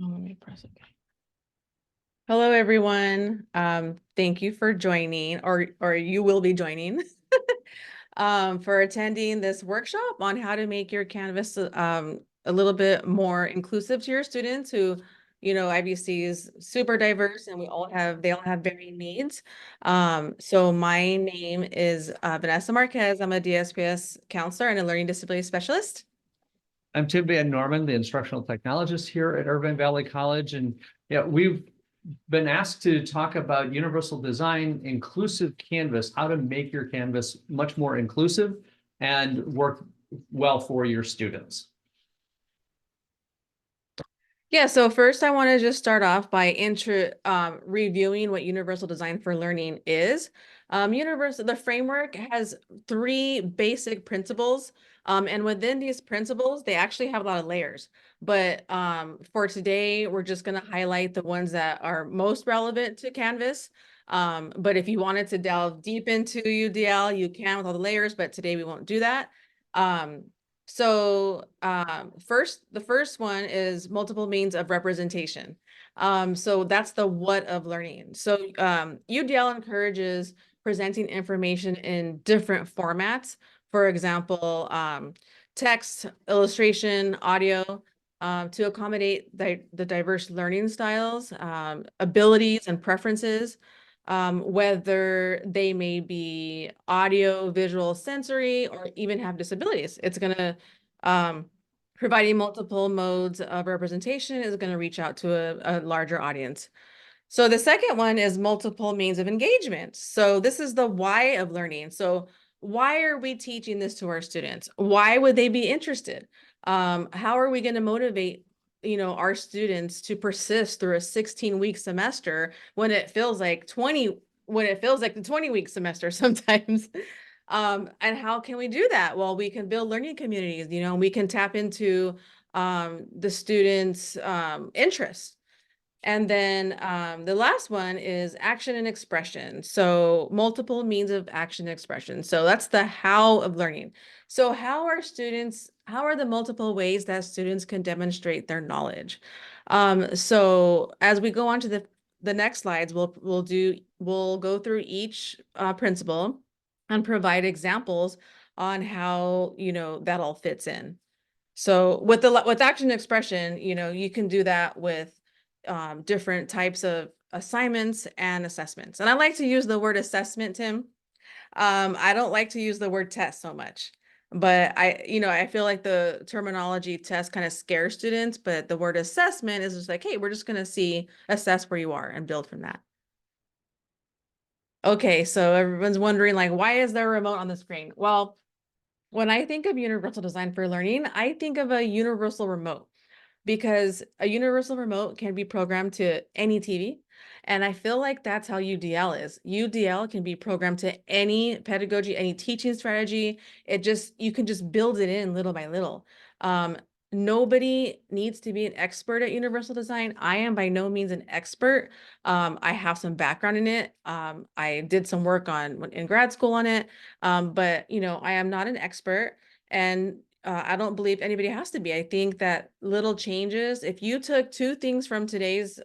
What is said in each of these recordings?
Let me press OK. Hello, everyone. Thank you for joining, or you will be joining, for attending this workshop on how to make your Canvas a little bit more inclusive to your students who, IBC is super diverse and they all have varying needs. So my name is Vanessa Marquez. I'm a DSPS counselor and a learning disability specialist. I'm Tim Van Norman, the instructional technologist here at Irvine Valley College. And yeah, we've been asked to talk about universal design, inclusive Canvas, how to make your Canvas much more inclusive and work well for your students. Yeah, so first I want to just start off by reviewing what universal design for learning is. The framework has three basic principles, and within these principles, they actually have a lot of layers. But for today, we're just going to highlight the ones that are most relevant to Canvas. But if you wanted to delve deep into UDL, you can with all the layers, but today we won't do that. The first one is multiple means of representation. So that's the what of learning. So UDL encourages presenting information in different formats. For example, text, illustration, audio, to accommodate the diverse learning styles, abilities, and preferences. Whether they may be audio, visual, sensory, or even have disabilities. It's going to providing multiple modes of representation is going to reach out to a larger audience. So the second one is multiple means of engagement. So this is the why of learning. So why are we teaching this to our students? Why would they be interested? How are we going to motivate our students to persist through a 16-week semester when it feels like the 20-week semester sometimes? And how can we do that? Well, we can build learning communities, we can tap into the students' interests. And then the last one is action and expression. So multiple means of action and expression. So that's the how of learning. So how are the multiple ways that students can demonstrate their knowledge? So as we go on to the next slides, we'll go through each principle and provide examples on how, that all fits in. So with action and expression, you can do that with different types of assignments and assessments. And I like to use the word assessment, Tim. I don't like to use the word test so much, but I feel like the terminology test kind of scares students, but the word assessment is just like, hey, we're just going to assess where you are and build from that. Okay, so everyone's wondering like, why is there a remote on the screen? Well, when I think of universal design for learning, I think of a universal remote, because a universal remote can be programmed to any TV. And I feel like that's how UDL is. UDL can be programmed to any pedagogy, any teaching strategy. You can just build it in little by little. Nobody needs to be an expert at universal design. I am by no means an expert. I have some background in it. I did some work in grad school on it. But I am not an expert. And I don't believe anybody has to be. I think that little changes, if you took two things from today's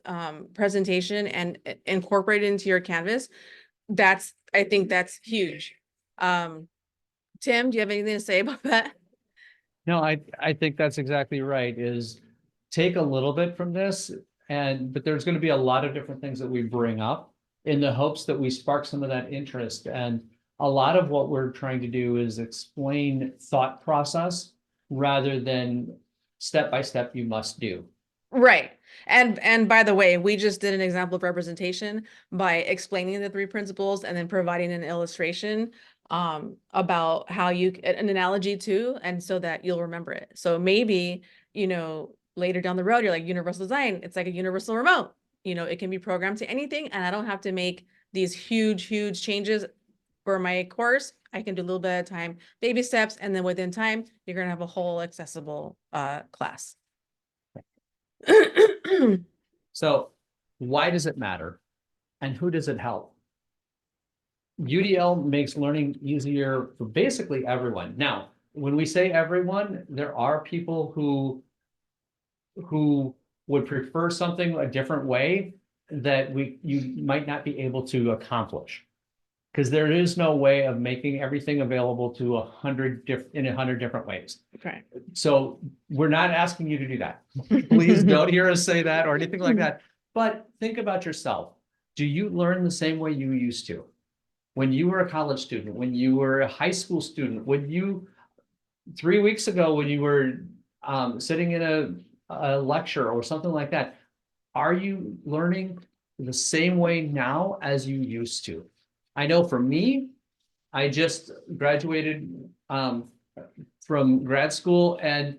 presentation and incorporated into your Canvas, I think that's huge. Tim, do you have anything to say about that? No, I think that's exactly right, is take a little bit from this, but there's going to be a lot of different things that we bring up in the hopes that we spark some of that interest. And a lot of what we're trying to do is explain thought process rather than step by step you must do. Right. And by the way, we just did an example of representation by explaining the three principles and then providing an illustration about how an analogy too, and so that you'll remember it. So maybe, later down the road, you're like universal design, it's like a universal remote. It can be programmed to anything, and I don't have to make these huge, huge changes for my course. I can do a little bit at a time, baby steps, and then within time, you're gonna have a whole accessible class. So why does it matter? And who does it help? UDL makes learning easier for basically everyone. Now, when we say everyone, there are people who would prefer something a different way that you might not be able to accomplish. Because there is no way of making everything available to 100 different ways. Okay. So we're not asking you to do that. Please don't hear us say that or anything like that. But think about yourself. Do you learn the same way you used to? When you were a college student, when you were a high school student, when you 3 weeks ago, when you were sitting in a lecture or something like that, are you learning the same way now as you used to? I know for me, I just graduated from grad school, and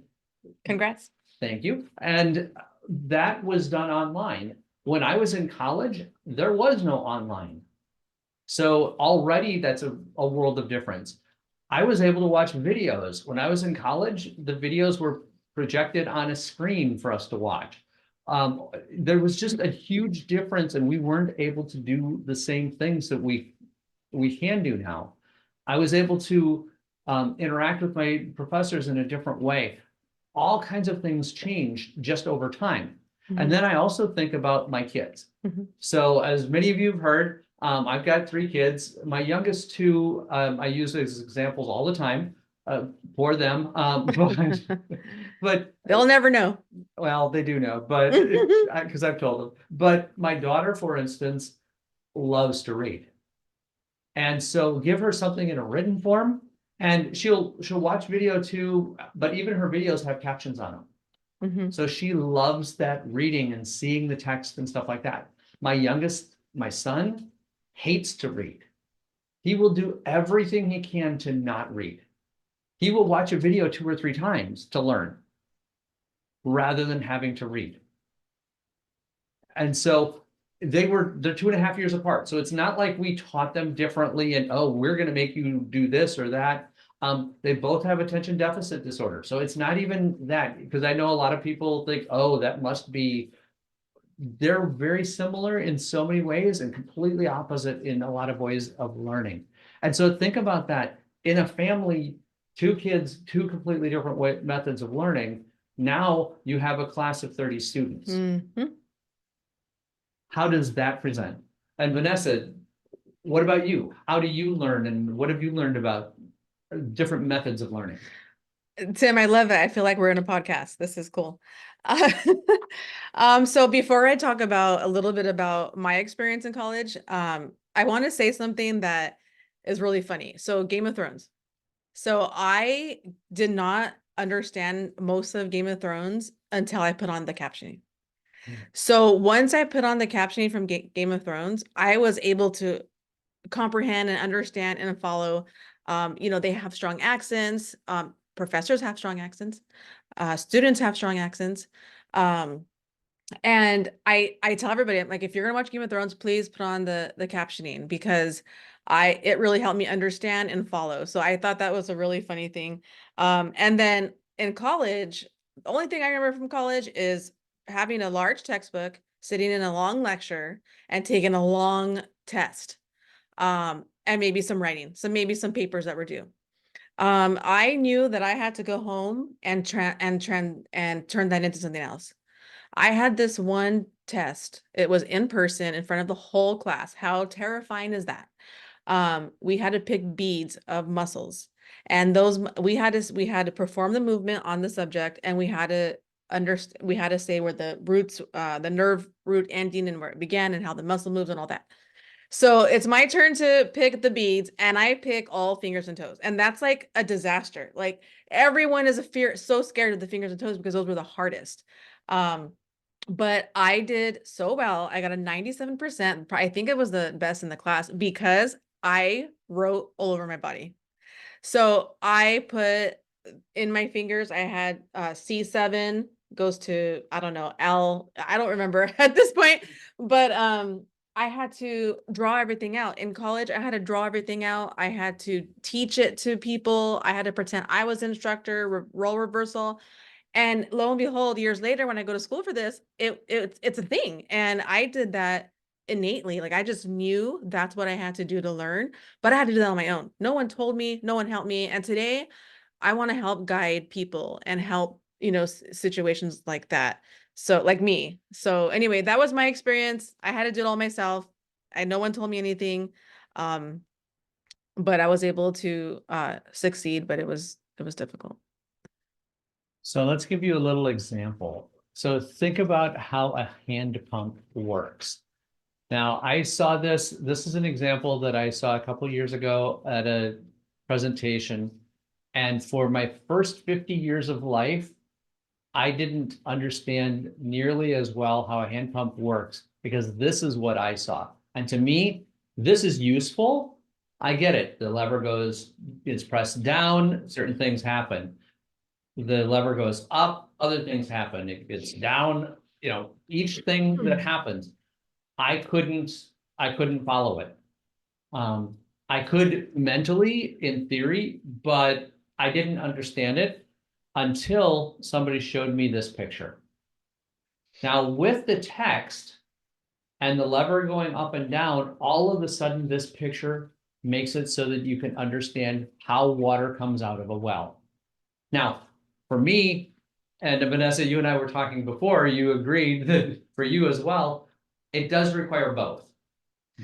Congrats. thank you. And that was done online. When I was in college, there was no online. So already that's a world of difference. I was able to watch videos. When I was in college, the videos were projected on a screen for us to watch. There was just a huge difference, and we weren't able to do the same things that we can do now. I was able to interact with my professors in a different way. All kinds of things changed just over time. And then I also think about my kids. So as many of you have heard, I've got 3 kids. My youngest 2, I use as examples all the time for them. But They'll never know. well, they do know, but because I've told them. But my daughter, for instance, loves to read. And so give her something in a written form, and she'll watch video too, but even her videos have captions on them. So she loves that reading and seeing the text and stuff like that. My youngest, my son, hates to read. He will do everything he can to not read. He will watch a video 2 or 3 times to learn rather than having to read. And so they're 2.5 years apart. So it's not like we taught them differently and, oh, we're going to make you do this or that. They both have attention deficit disorder. So it's not even that, because I know a lot of people think, oh, that must be, they're very similar in so many ways and completely opposite in a lot of ways of learning. And so think about that in a family, 2 kids, 2 completely different methods of learning. Now you have a class of 30 students. How does that present? And Vanessa, what about you? How do you learn, and what have you learned about different methods of learning? Tim, I love it. I feel like we're in a podcast. This is cool. So before I talk about a little bit about my experience in college, I want to say something that is really funny. So Game of Thrones. So I did not understand most of Game of Thrones until I put on the captioning. So once I put on the captioning from Game of Thrones, I was able to comprehend and understand and follow. They have strong accents. Professors have strong accents. Students have strong accents. And I tell everybody, I'm like, if you're gonna watch Game of Thrones, please put on the captioning, because it really helped me understand and follow. So I thought that was a really funny thing. And then in college, the only thing I remember from college is having a large textbook, sitting in a long lecture, and taking a long test. And maybe some writing, maybe some papers that were due. I knew that I had to go home and turn that into something else. I had this one test. It was in person in front of the whole class. How terrifying is that? We had to pick beads of muscles, and those we had to perform the movement on the subject, and we had to say where the roots, the nerve root ending and where it began and how the muscle moves and all that. So it's my turn to pick the beads, and I pick all fingers and toes. And that's like a disaster. Like everyone is so scared of the fingers and toes because those were the hardest. But I did so well. I got a 97%. I think it was the best in the class because I wrote all over my body. So I put in my fingers, I had C7 goes to, I don't know, L. I don't remember at this point, but I had to draw everything out. In college, I had to draw everything out. I had to teach it to people. I had to pretend I was instructor, role reversal. And lo and behold, years later, when I go to school for this, it's a thing. And I did that innately. Like I just knew that's what I had to do to learn, but I had to do that on my own. No one told me, no one helped me. And today I want to help guide people and help, situations like that. So like me. So anyway, that was my experience. I had to do it all myself. No one told me anything. But I was able to succeed, but it was difficult. So let's give you a little example. So think about how a hand pump works. Now, I saw this. This is an example that I saw a couple years ago at a presentation. And for my first 50 years of life, I didn't understand nearly as well how a hand pump works because this is what I saw. And to me, this is useful. I get it. The lever goes, it's pressed down, certain things happen. The lever goes up, other things happen. It gets down, each thing that happens. I couldn't follow it. I could mentally in theory, but I didn't understand it until somebody showed me this picture. Now with the text and the lever going up and down, all of a sudden this picture makes it so that you can understand how water comes out of a well. Now, for me, and Vanessa, you and I were talking before, you agreed that for you as well, it does require both.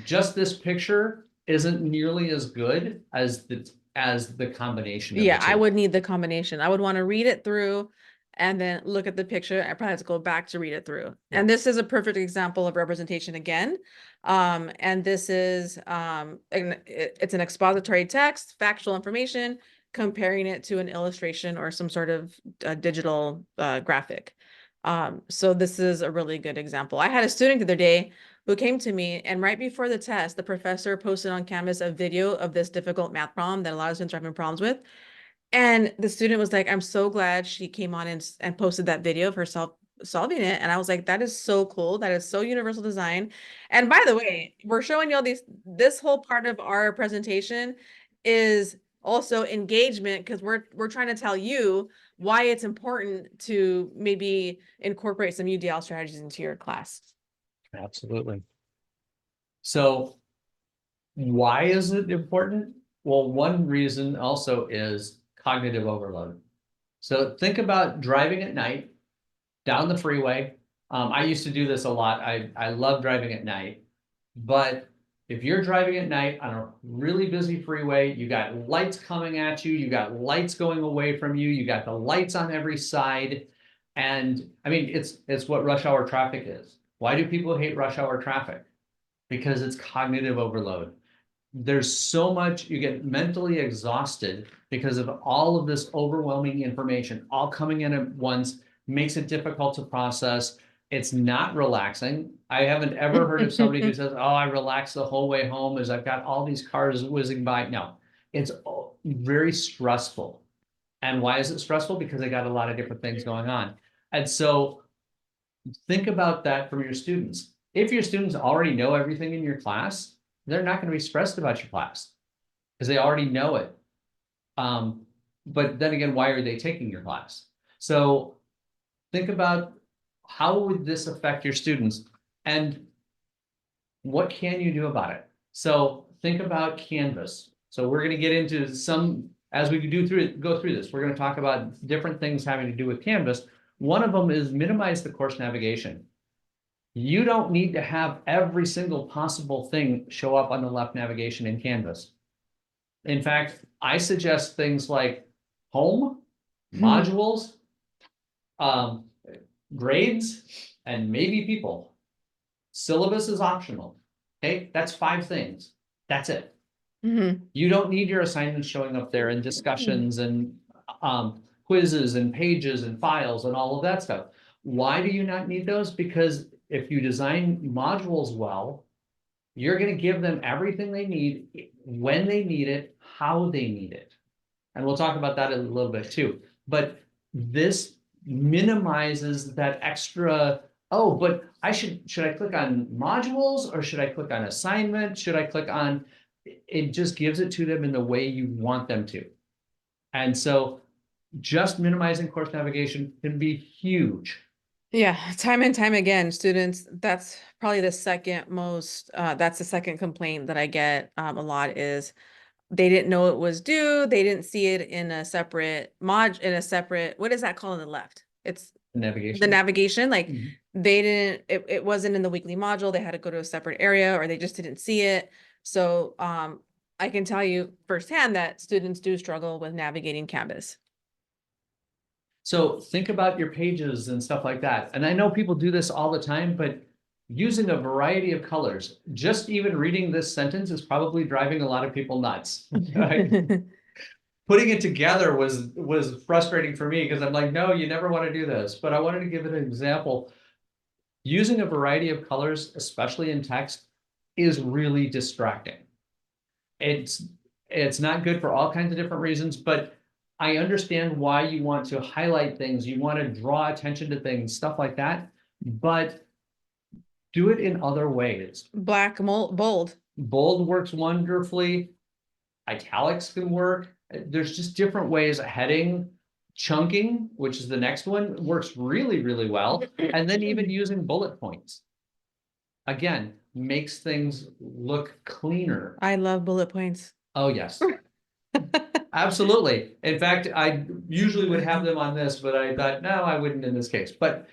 Just this picture isn't nearly as good as the combination of the Yeah, two. I would need the combination. I would want to read it through and then look at the picture. I probably have to go back to read it through. Yeah. And this is a perfect example of representation again. And this is it's an expository text, factual information, comparing it to an illustration or some sort of digital graphic. So this is a really good example. I had a student the other day who came to me, and right before the test, the professor posted on Canvas a video of this difficult math problem that a lot of students are having problems with. And the student was like, I'm so glad she came on and posted that video of herself solving it. And I was like, that is so cool. That is so universal design. And by the way, we're showing you all this whole part of our presentation is also engagement, because we're trying to tell you why it's important to maybe incorporate some UDL strategies into your class. Absolutely. So why is it important? Well, one reason also is cognitive overload. So think about driving at night down the freeway. I used to do this a lot. I love driving at night, but if you're driving at night on a really busy freeway, you got lights coming at you, you got lights going away from you, you got the lights on every side. And I mean, it's what rush hour traffic is. Why do people hate rush hour traffic? Because it's cognitive overload. There's so much, you get mentally exhausted because of all of this overwhelming information, all coming in at once, makes it difficult to process. It's not relaxing. I haven't ever heard of somebody who says, oh, I relax the whole way home as I've got all these cars whizzing by. No, it's very stressful. And why is it stressful? Because they got a lot of different things going on. And so think about that from your students. If your students already know everything in your class, they're not going to be stressed about your class because they already know it. But then again, why are they taking your class? So think about how would this affect your students and what can you do about it? So think about Canvas. So we're going to get into some, as we go through this, we're going to talk about different things having to do with Canvas. One of them is minimize the course navigation. You don't need to have every single possible thing show up on the left navigation in Canvas. In fact, I suggest things like home, modules, grades, and maybe people. Syllabus is optional. Okay, that's 5 things. That's it. You don't need your assignments showing up there and discussions and quizzes and pages and files and all of that stuff. Why do you not need those? Because if you design modules well, you're going to give them everything they need, when they need it, how they need it. And we'll talk about that a little bit too. But this minimizes that extra, oh, but should I click on modules or should I click on assignment? Should I click on, it just gives it to them in the way you want them to. And so just minimizing course navigation can be huge. Yeah, time and time again, students, that's probably the second most, that's the second complaint that I get a lot is they didn't know it was due. They didn't see it in a separate what is that called on the left? it's Navigation. the navigation, like Mhm. they didn't, it wasn't in the weekly module. They had to go to a separate area or they just didn't see it. So I can tell you firsthand that students do struggle with navigating Canvas. So think about your pages and stuff like that. And I know people do this all the time, but using a variety of colors, just even reading this sentence is probably driving a lot of people nuts. Right? Putting it together was frustrating for me because I'm like, no, you never want to do this. But I wanted to give it an example. Using a variety of colors, especially in text, is really distracting. It's it's not good for all kinds of different reasons, but I understand why you want to highlight things, you want to draw attention to things, stuff like that, but do it in other ways. Black, bold. Bold works wonderfully. Italics can work. There's just different ways. Heading, chunking, which is the next one, works really, really well. And then even using bullet points. Again, makes things look cleaner. I love bullet points. Oh, yes. Absolutely. In fact, I usually would have them on this, but I thought, no, I wouldn't in this case. But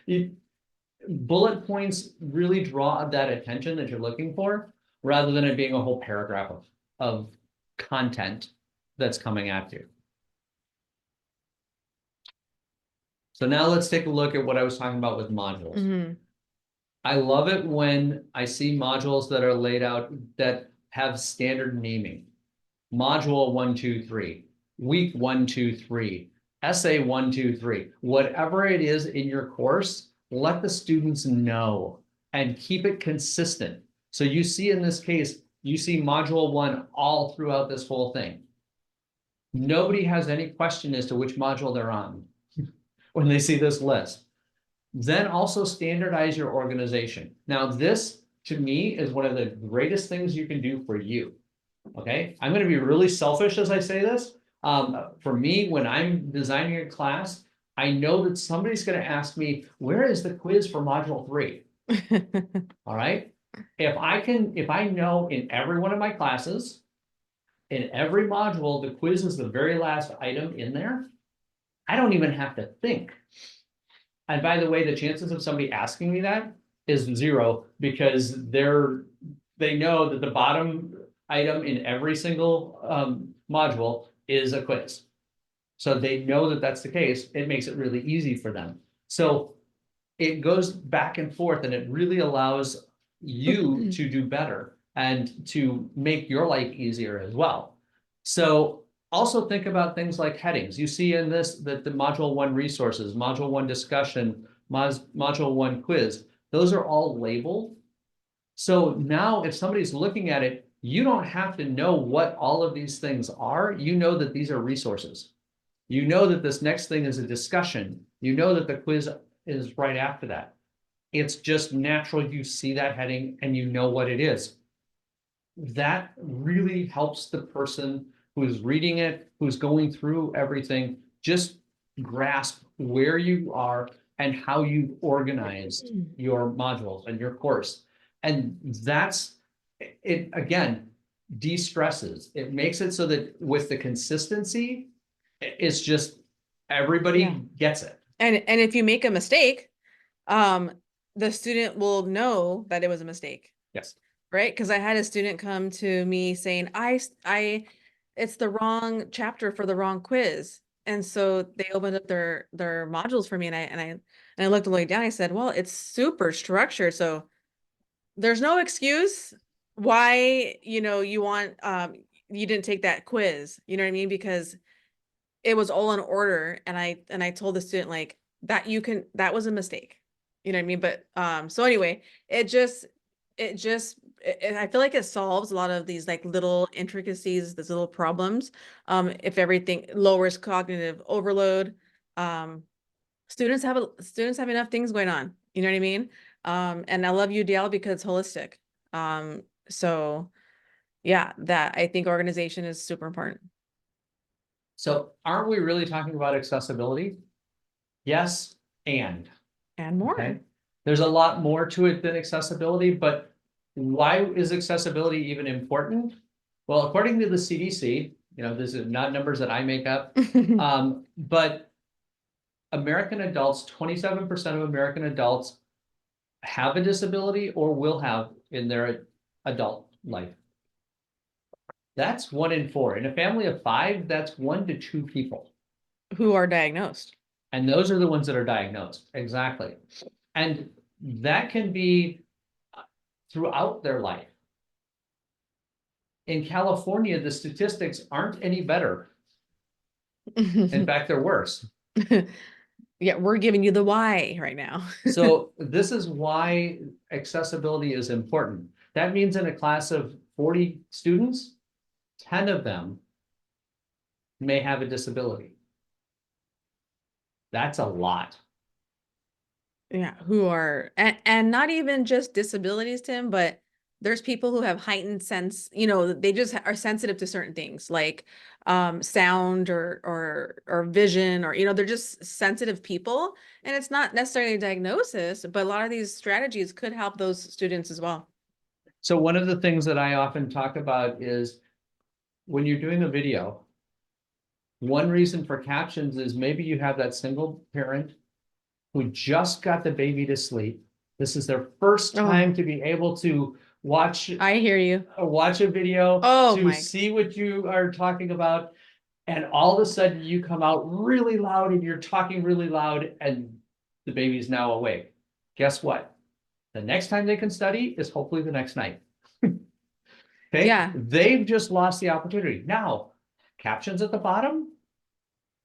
bullet points really draw that attention that you're looking for, rather than it being a whole paragraph of content that's coming at you. So now let's take a look at what I was talking about with modules. Mm-hmm. I love it when I see modules that are laid out that have standard naming. Module 1, 2, 3, week 1, 2, 3, essay 1, 2, 3, whatever it is in your course, let the students know and keep it consistent. So you see in this case, you see module 1 all throughout this whole thing. Nobody has any question as to which module they're on when they see this list. Then also standardize your organization. Now, this to me is one of the greatest things you can do for you. Okay, I'm going to be really selfish as I say this. For me, when I'm designing a class, I know that somebody's going to ask me, where is the quiz for module 3? All right. If I know in every one of my classes, in every module, the quiz is the very last item in there, I don't even have to think. And by the way, the chances of somebody asking me that is 0, because they know that the bottom item in every single module is a quiz. So they know that that's the case. It makes it really easy for them. So it goes back and forth, and it really allows you to do better and to make your life easier as well. So also think about things like headings. You see in this that the module 1 resources, module 1 discussion, module 1 quiz, those are all labeled. So now if somebody's looking at it, you don't have to know what all of these things are. You know that these are resources. You know that this next thing is a discussion. You know that the quiz is right after that. It's just natural. You see that heading and you know what it is. That really helps the person who's reading it, who's going through everything, just grasp where you are and how you organized your modules and your course. And that's it, again, de-stresses. It makes it so that with the consistency, it's just everybody gets it. And if you make a mistake, the student will know that it was a mistake. Yes. Right? Because I had a student come to me saying, it's the wrong chapter for the wrong quiz. And so they opened up their modules for me, and I looked all the way down. I said, well, it's super structured, so there's no excuse why, you want you didn't take that quiz. You know what I mean? Because it was all in order, and I told the student like that was a mistake. You know what I mean? But so anyway, I feel like it solves a lot of these like little intricacies, these little problems. If everything lowers cognitive overload, students have enough things going on. You know what I mean? And I love UDL because it's holistic. So yeah, that I think organization is super important. So aren't we really talking about accessibility? Yes, and more. Okay. There's a lot more to it than accessibility, but why is accessibility even important? Well, according to the CDC, this is not numbers that I make up, but American adults, 27% of American adults have a disability or will have in their adult life. That's 1 in 4. In a family of 5, that's 1 to 2 people. Who are diagnosed. And those are the ones that are diagnosed. Exactly. And that can be throughout their life. In California, the statistics aren't any better. In fact, they're worse. Yeah, we're giving you the why right now. So this is why accessibility is important. That means in a class of 40 students, 10 of them may have a disability. That's a lot. Yeah, who are and not even just disabilities, Tim, but there's people who have heightened sense, they just are sensitive to certain things like sound or vision, or they're just sensitive people, and it's not necessarily a diagnosis, but a lot of these strategies could help those students as well. So one of the things that I often talk about is when you're doing a video, one reason for captions is maybe you have that single parent who just got the baby to sleep. This is their first time to be able to watch I hear you. watch a video, to see what you are talking about, and all of a sudden you come out really loud and you're talking really loud and the baby's now awake. Guess what? The next time they can study is hopefully the next night. Okay? Yeah. They've just lost the opportunity. Now, captions at the bottom,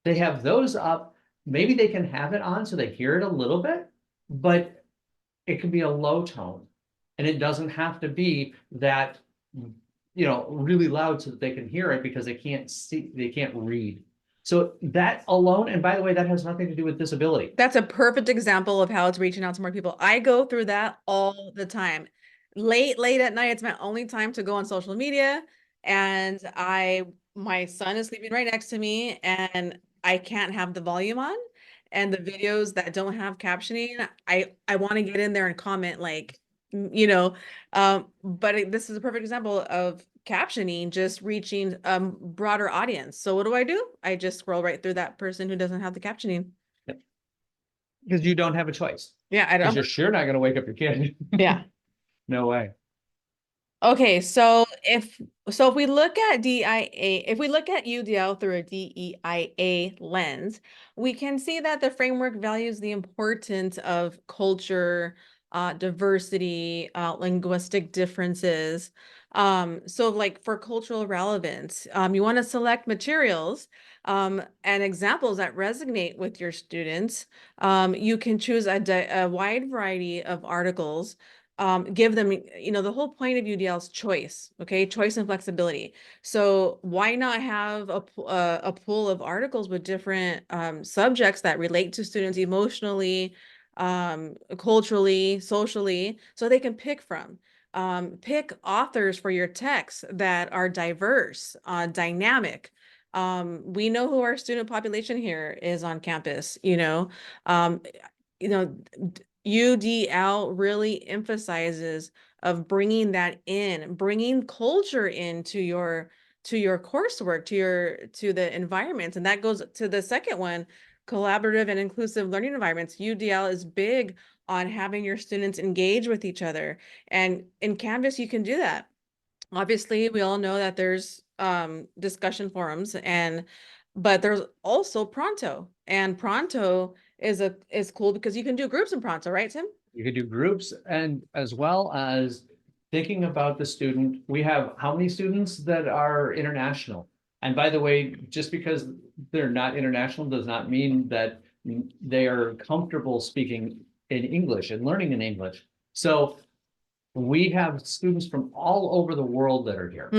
they have those up. Maybe they can have it on so they hear it a little bit, but it can be a low tone. And it doesn't have to be that, really loud so that they can hear it, because they can't see, they can't read. So that alone, and by the way, that has nothing to do with disability. That's a perfect example of how it's reaching out to more people. I go through that all the time. Late at night, it's my only time to go on social media. And my son is sleeping right next to me, and I can't have the volume on. And the videos that don't have captioning, I want to get in there and comment, like, but this is a perfect example of captioning just reaching broader audience. So what do? I just scroll right through that person who doesn't have the captioning. Because you don't have a choice. Yeah, I Because don't. you're sure not going to wake up your kid. Yeah. No way. Okay, so if we look at DIA, if we look at UDL through a DEIA lens, we can see that the framework values the importance of culture, diversity, linguistic differences. So like for cultural relevance, you want to select materials and examples that resonate with your students. You can choose a wide variety of articles, give them, the whole point of UDL is choice, okay? Choice and flexibility. So why not have a pool of articles with different subjects that relate to students emotionally, culturally, socially, so they can pick from. Pick authors for your texts that are diverse, dynamic. We know who our student population here is on campus, um, you know, UDL really emphasizes of bringing that in, bringing culture into your coursework, to the environments. And that goes to the second one, collaborative and inclusive learning environments. UDL is big on having your students engage with each other. And in Canvas, you can do that. Obviously, we all know that there's discussion forums, but there's also Pronto, and Pronto is cool because you can do groups in Pronto, right, Tim? You could do groups, and as well as thinking about the student. We have how many students that are international? And by the way, just because they're not international does not mean that they are comfortable speaking in English and learning in English. So we have students from all over the world that are here.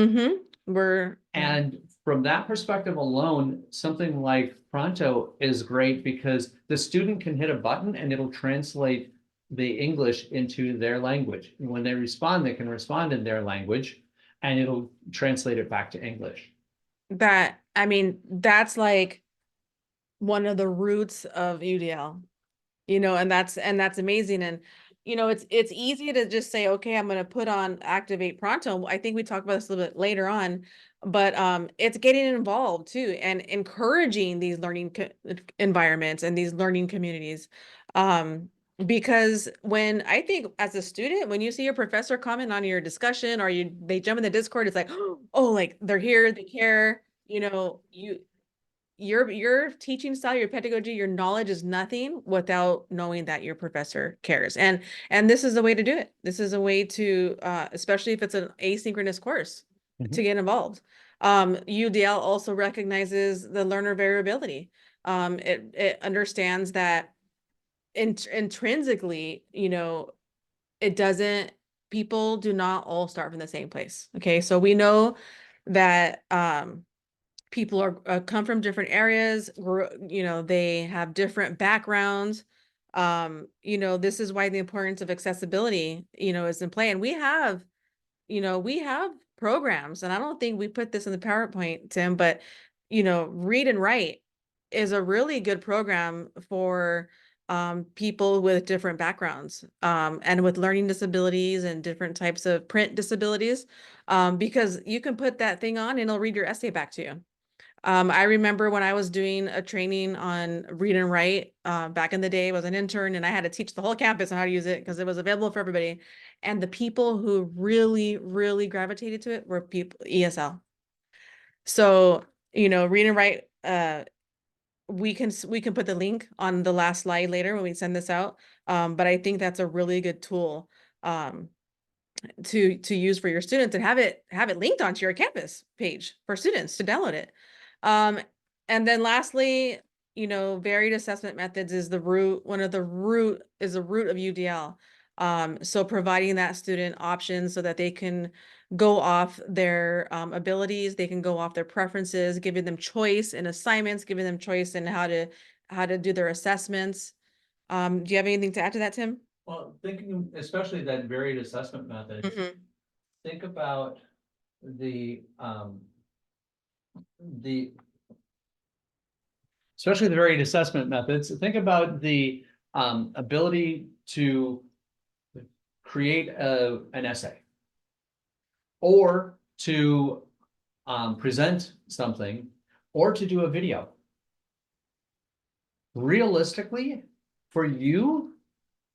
And from that perspective alone, something like Pronto is great because the student can hit a button and it'll translate the English into their language. And when they respond, they can respond in their language and it'll translate it back to English. That's like one of the roots of UDL, and that's amazing. And you know, it's easy to just say, okay, I'm going to put on Activate Pronto. I think we talked about this a little bit later on, but it's getting involved too and encouraging these learning environments and these learning communities. Because when I think as a student, when you see your professor comment on your discussion or they jump in the Discord, it's like, oh, like they're here, they care, you know, your teaching style, your pedagogy, your knowledge is nothing without knowing that your professor cares. And this is a way to do it. This is a way to especially if it's an asynchronous course to get involved. UDL also recognizes the learner variability. It understands that intrinsically, you know, it doesn't, people do not all start from the same place. Okay, so we know that people are come from different areas, you know, they have different backgrounds. You know, this is why the importance of accessibility, you know, is in play. And we have, you know, we have programs, and I don't think we put this in the PowerPoint, Tim, but you know, Read and Write is a really good program for people with different backgrounds and with learning disabilities and different types of print disabilities, because you can put that thing on and it'll read your essay back to you. I remember when I was doing a training on Read and Write back in the day, I was an intern and I had to teach the whole campus on how to use it because it was available for everybody. And the people who really, really gravitated to it were people ESL. So, you know, Read and Write, we can put the link on the last slide later when we send this out. But I think that's a really good tool to use for your students and have it linked onto your campus page for students to download it. And then lastly, you know, varied assessment methods is the root of UDL. So providing that student options so that they can go off their abilities, they can go off their preferences, giving them choice in assignments, giving them choice in how to do their assessments. Do you have anything to add to that, Tim? Well, thinking especially that varied assessment method, think about the especially the varied assessment methods. Think about the ability to create an essay or to present something or to do a video. Realistically, for you,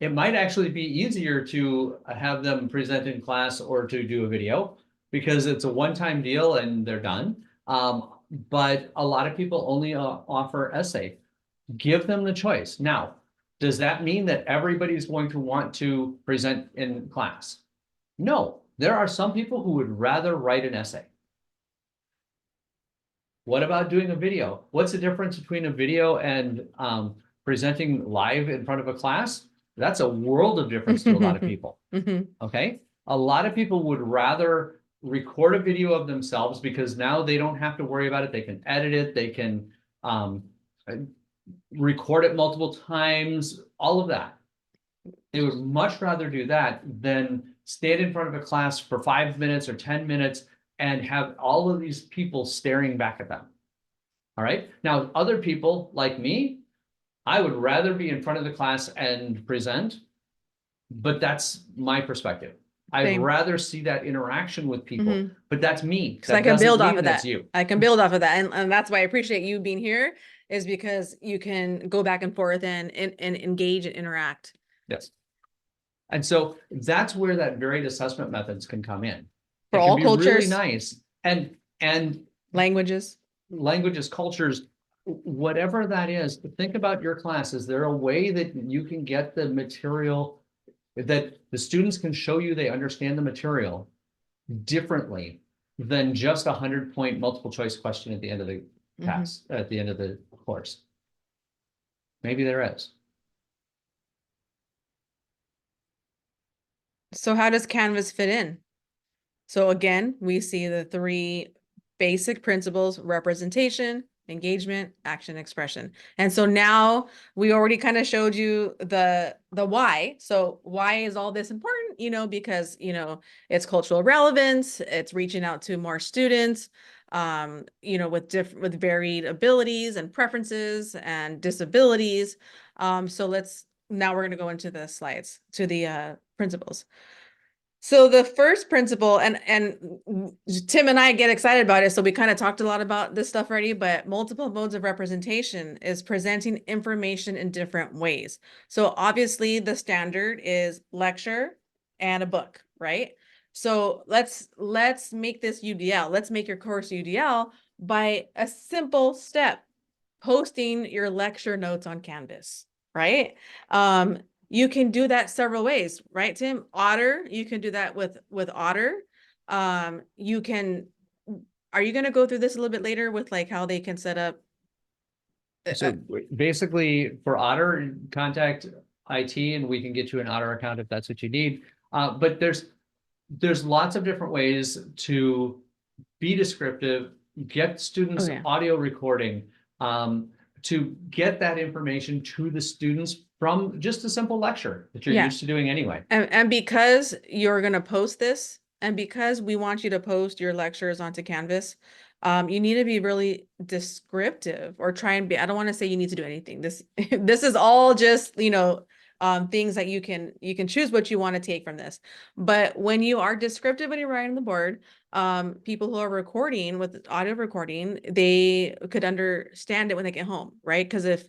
it might actually be easier to have them present in class or to do a video because it's a one-time deal and they're done. But a lot of people only offer essay. Give them the choice. Now, does that mean that everybody's going to want to present in class? No, there are some people who would rather write an essay. What about doing a video? What's the difference between a video and presenting live in front of a class? That's a world of difference to a lot of people. Okay. A lot of people would rather record a video of themselves because now they don't have to worry about it. They can edit it. They can record it multiple times, all of that. They would much rather do that than stand in front of a class for 5 minutes or 10 minutes and have all of these people staring back at them. All right. Now, other people like me, I would rather be in front of the class and present, but that's my perspective. I'd rather see that interaction with people, but that's me. Because I can build off of that. I can build off of that. And that's why I appreciate you being here, is because you can go back and forth and engage and interact. Yes. And so that's where that varied assessment methods can come in. For all cultures. Really nice. And languages, cultures, whatever that is, think about your class. Is there a way that you can get the material that the students can show you they understand the material differently than just a 100-point multiple choice question at the end of the class, at the end of the course? Maybe there is. So how does Canvas fit in? So again, we see the three basic principles: representation, engagement, action, expression. And so now we already kind of showed you the why. So why is all this important? You know, because, you know, it's cultural relevance, it's reaching out to more students, you know, with varied abilities and preferences and disabilities. So let's now we're going to go into the slides, to the principles. So the first principle, and Tim and I get excited about it, so we kind of talked a lot about this stuff already, but multiple modes of representation is presenting information in different ways. So obviously the standard is lecture and a book, right? So let's make this UDL. Let's make your course UDL by a simple step, posting your lecture notes on Canvas, right? You can do that several ways, right, Tim? Otter, you can do that with Otter. You can, are you going to go through this a little bit later with like how they can set up? So basically for Otter, contact IT and we can get you an Otter account if that's what you need. But there's lots of different ways to be descriptive, get students Oh, yeah. audio recording, to get that information to the students from just a simple lecture that you're Yeah. used to doing anyway. And because you're going to post this, and because we want you to post your lectures onto Canvas, you need to be really descriptive, or try and be, I don't want to say you need to do anything. This this is all just, things that you can choose what you want to take from this. But when you are descriptive when you're writing the board, people who are recording with audio recording, they could understand it when they get home, right? Because if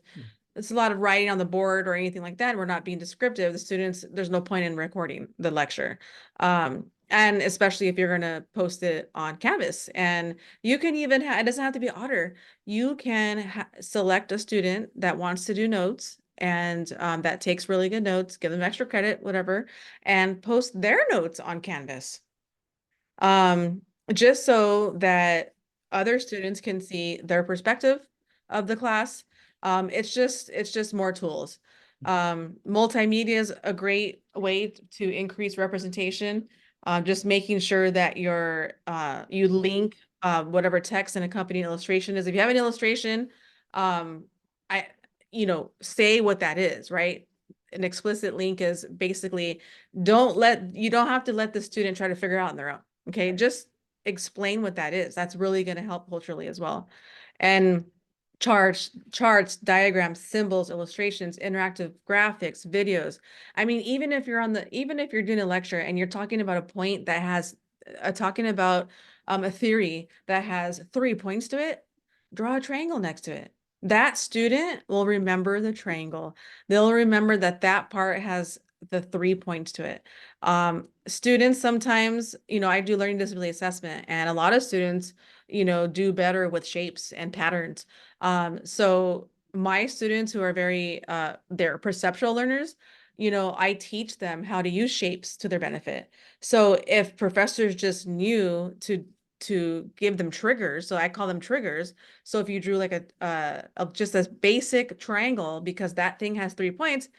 it's a lot of writing on the board or anything like that, we're not being descriptive, the students, there's no point in recording the lecture. And especially if you're going to post it on Canvas, and you can even it doesn't have to be Otter. You can select a student that wants to do notes, and that takes really good notes, give them extra credit, whatever, and post their notes on Canvas. Just so that other students can see their perspective of the class. It's just more tools. Multimedia is a great way to increase representation. Just making sure that you link whatever text and accompanying illustration is. If you have an illustration, I say what that is, right? An explicit link is basically, you don't have to let the student try to figure out on their own. Okay, just explain what that is. That's really going to help culturally as well. And charts, diagrams, symbols, illustrations, interactive graphics, videos. I mean, even if you're doing a lecture and you're talking about a point that has talking about a theory that has 3 points to it, draw a triangle next to it. That student will remember the triangle. They'll remember that that part has the 3 points to it. Students sometimes, I do learning disability assessment, and a lot of students, do better with shapes and patterns. So my students who are they're perceptual learners, I teach them how to use shapes to their benefit. So if professors just knew to give them triggers, so I call them triggers. So if you drew like just a basic triangle, because that thing has 3 points,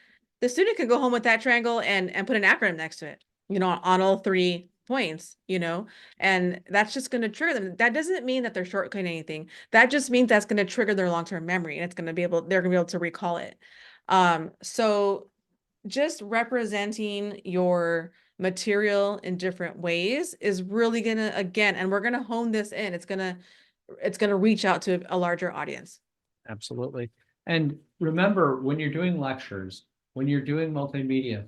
the student could go home with that triangle and put an acronym next to it, on all 3 points, and that's just going to trigger them. That doesn't mean that they're shortcutting anything. That just means that's going to trigger their long-term memory, and they're going to be able to recall it. So just representing your material in different ways is really gonna, again, and we're gonna hone this in. It's gonna reach out to a larger audience. Absolutely. And remember, when you're doing lectures, when you're doing multimedia,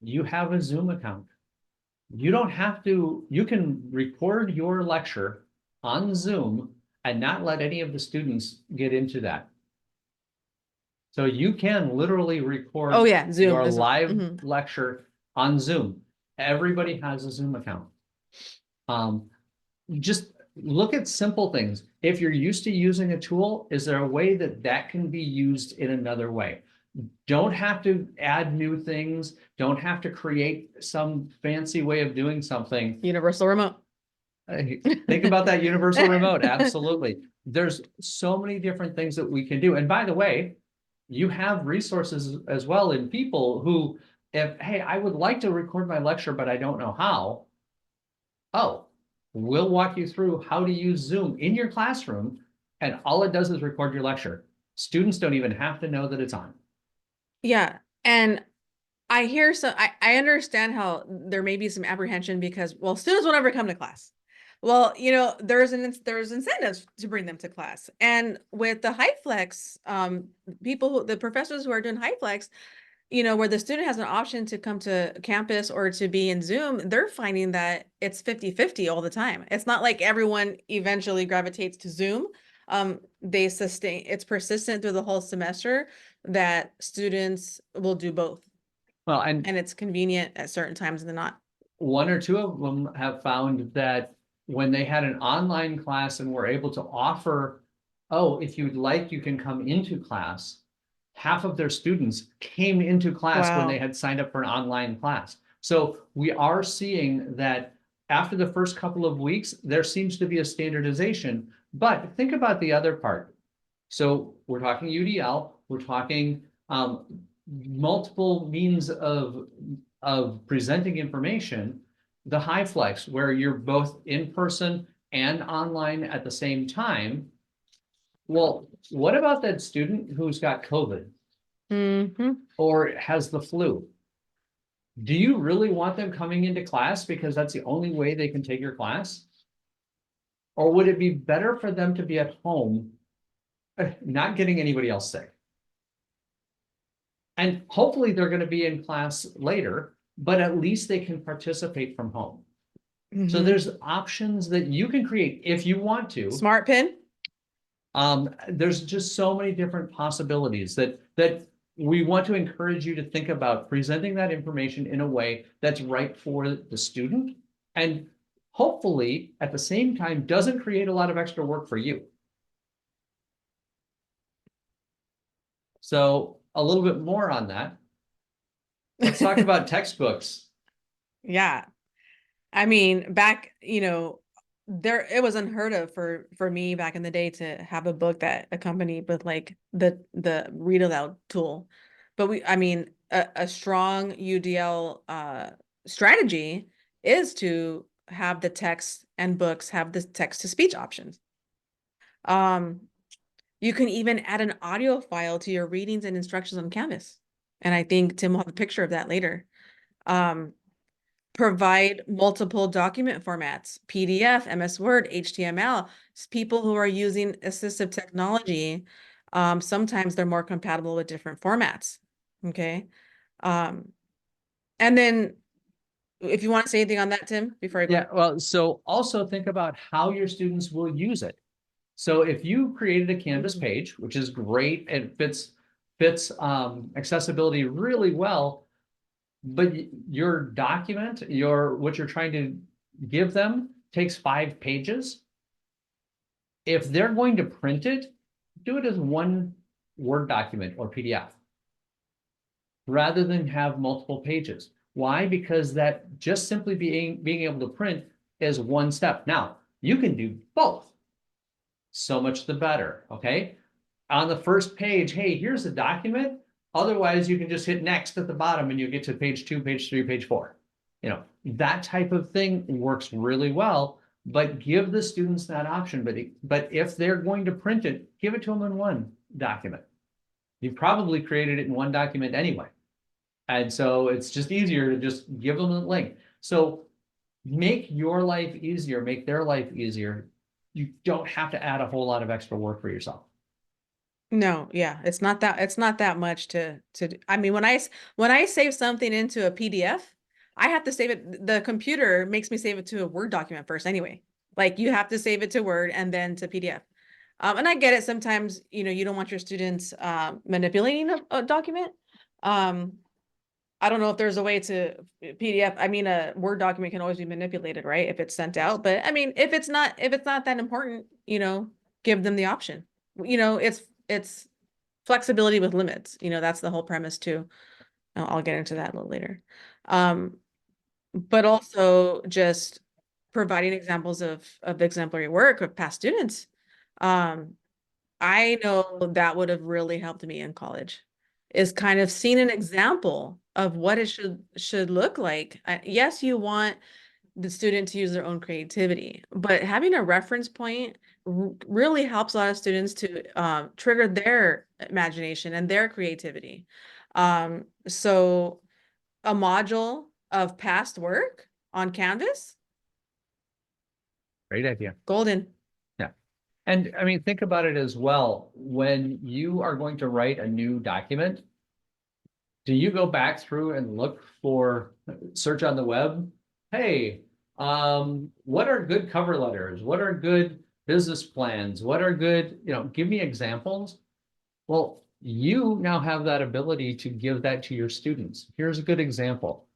you have a Zoom account. You don't have to, you can record your lecture on Zoom and not let any of the students get into that. So you can literally record Oh yeah, Zoom your is live lecture on Zoom. Everybody has a Zoom account. Just look at simple things. If you're used to using a tool, is there a way that that can be used in another way? Don't have to add new things. Don't have to create some fancy way of doing something. Universal remote. Think about that universal remote. Absolutely. There's so many different things that we can do. And by the way, you have resources as well in people who, hey, I would like to record my lecture, but I don't know how. Oh, we'll walk you through how to use Zoom in your classroom, and all it does is record your lecture. Students don't even have to know that it's on. Yeah, and I understand how there may be some apprehension because, well, students will never come to class. Well, there's incentives to bring them to class. And with the HyFlex, the professors who are doing HyFlex, where the student has an option to come to campus or to be in Zoom, they're finding that it's 50-50 all the time. It's not like everyone eventually gravitates to Zoom. It's persistent through the whole semester that students will do both. Well, And it's convenient at certain times and then not. one or two of them have found that when they had an online class and were able to offer, oh, if you'd like, you can come into class. Half of their students came into class when they Wow. had signed up for an online class. So we are seeing that after the first couple of weeks, there seems to be a standardization. But think about the other part. So we're talking UDL, we're talking multiple means of presenting information, the high flex, where you're both in person and online at the same time. Well, what about that student who's got COVID or has the flu? Do you really want them coming into class because that's the only way they can take your class? Or would it be better for them to be at home, not getting anybody else sick? And hopefully they're going to be in class later, but at least they can participate from home. So there's options that you can create if you want to. Smart pin. There's just so many different possibilities that we want to encourage you to think about presenting that information in a way that's right for the student, and hopefully at the same time doesn't create a lot of extra work for you. So a little bit more on that. Let's talk about textbooks. Yeah. I mean, back, it was unheard of for me back in the day to have a book that accompanied with like the read aloud tool. But a strong UDL strategy is to have the text and books have the text to speech options. You can even add an audio file to your readings and instructions on Canvas. And I think Tim will have a picture of that later. Provide multiple document formats, PDF, MS Word, HTML. People who are using assistive technology, sometimes they're more compatible with different formats. Okay. And then if you want to say anything on that, Tim, before I go. Yeah, well, so also think about how your students will use it. So if you created a Canvas page, which is great, and fits accessibility really well, but your document, what you're trying to give them takes 5 pages. If they're going to print it, do it as one Word document or PDF rather than have multiple pages. Why? Because that just simply being able to print is one step. Now, you can do both. So much the better, okay? On the first page, hey, here's the document. Otherwise, you can just hit next at the bottom and you get to page 2, page 3, page 4. That type of thing works really well, but give the students that option. But if they're going to print it, give it to them in one document. You've probably created it in one document anyway. And so it's just easier to just give them a link. So make your life easier, make their life easier. You don't have to add a whole lot of extra work for yourself. No, yeah, it's not that much to I mean, when I save something into a PDF, I have to save it. The computer makes me save it to a Word document first anyway. Like you have to save it to Word and then to PDF. And I get it. Sometimes, you don't want your students manipulating a document. I don't know if there's a way to PDF. I mean, a Word document can always be manipulated, right? If it's sent out. But I mean, if it's not that important, give them the option. It's flexibility with limits. That's the whole premise too. I'll get into that a little later. But also just providing examples of exemplary work of past students. I know that would have really helped me in college, is kind of seeing an example of what it should look like. Yes, you want the student to use their own creativity, but having a reference point really helps a lot of students to trigger their imagination and their creativity. So a module of past work on Canvas, Great idea. golden. Yeah. And I mean, think about it as well. When you are going to write a new document, Do you go back through and look for, search on the web? Hey, what are good cover letters? What are good business plans? What are good, give me examples. Well, you now have that ability to give that to your students. Here's a good example.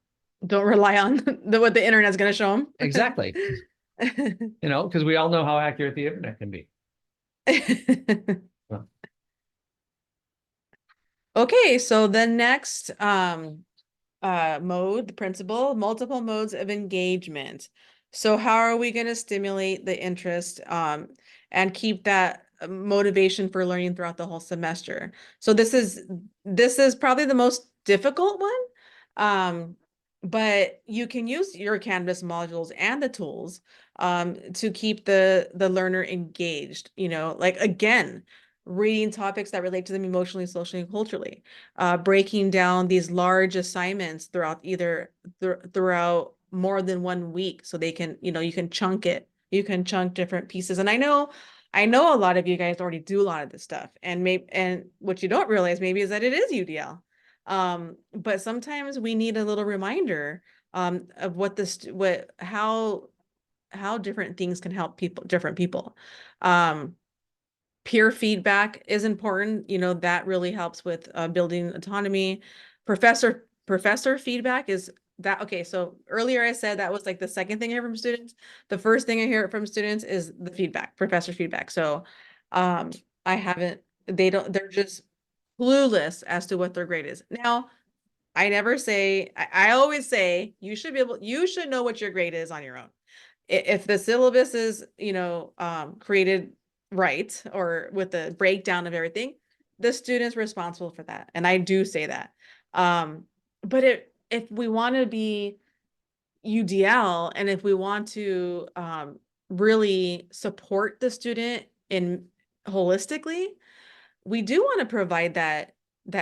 Don't rely on what the internet's going to show Exactly. Because we all know how accurate the internet can be. them. Okay, so the next mode, the principle, multiple modes of engagement. So how are we going to stimulate the interest and keep that motivation for learning throughout the whole semester? So this is probably the most difficult one. But you can use your Canvas modules and the tools to keep the learner engaged, like again, reading topics that relate to them emotionally, socially, and culturally, breaking down these large assignments throughout more than 1 week so they can, you can chunk it. You can chunk different pieces. And I know a lot of you guys already do a lot of this stuff. And what you don't realize maybe is that it is UDL. But sometimes we need a little reminder of how different things can help different people. Peer feedback is important. That really helps with building autonomy. Professor feedback is that okay. So earlier I said that was like the second thing I hear from students. The first thing I hear from students is the feedback, professor feedback. So I haven't, they're just clueless as to what their grade is. Now, I always say you should know what your grade is on your own. If the syllabus is, created right or with the breakdown of everything, the student's responsible for that. And I do say that. But if we want to be UDL and if we want to really support the student in holistically, we do want to provide that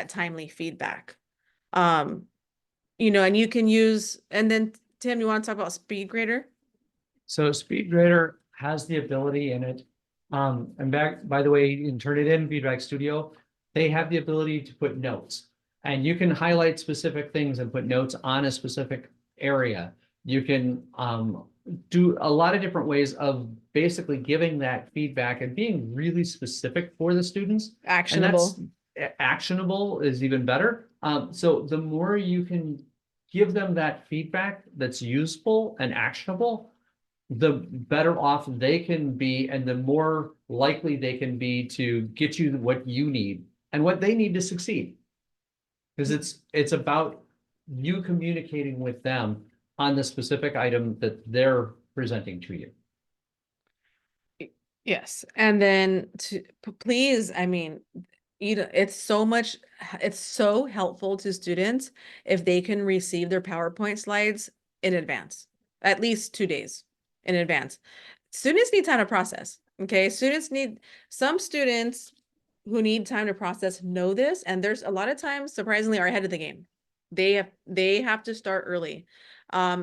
timely feedback. And you can use, and then Tim, you want to talk about speed grader? So SpeedGrader has the ability in it. And back, by the way, you can turn it in Feedback Studio. They have the ability to put notes, and you can highlight specific things and put notes on a specific area. You can do a lot of different ways of basically giving that feedback and being really specific for the students. Actionable. And that's actionable is even better. So the more you can give them that feedback that's useful and actionable, the better off they can be and the more likely they can be to get you what you need and what they need to succeed. Because it's about you communicating with them on the specific item that they're presenting to you. Yes. And then please, it's so helpful to students if they can receive their PowerPoint slides in advance, at least 2 days in advance. Students need time to process. Okay. Some students who need time to process know this, and there's a lot of times, surprisingly, are ahead of the game. They have to start early.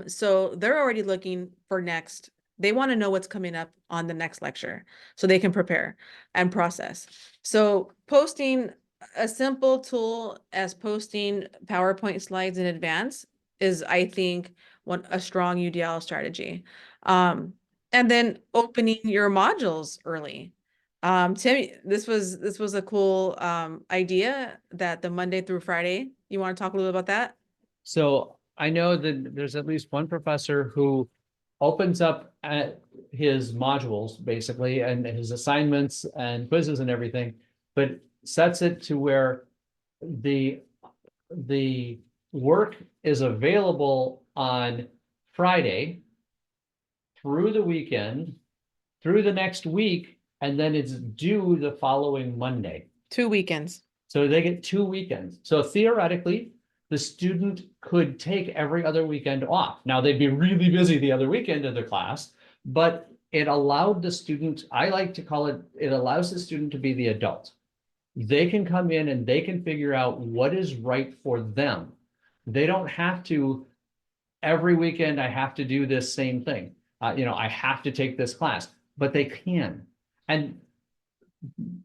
So they're already looking for next. They want to know what's coming up on the next lecture so they can prepare and process. So posting a simple tool as posting PowerPoint slides in advance is, I think, a strong UDL strategy. And then opening your modules early. Tim, this was a cool idea that the Monday through Friday. You want to talk a little about that? So I know that there's at least one professor who opens up at his modules basically and his assignments and quizzes and everything, but sets it to where the work is available on Friday through the weekend, through the next week, and then it's due the following Monday. 2 weekends. So they get 2 weekends. So theoretically, the student could take every other weekend off. Now they'd be really busy the other weekend of their class, but it allowed the student, I like to call it, it allows the student to be the adult. They can come in and they can figure out what is right for them. They don't have to, every weekend I have to do this same thing. I have to take this class, but they can. And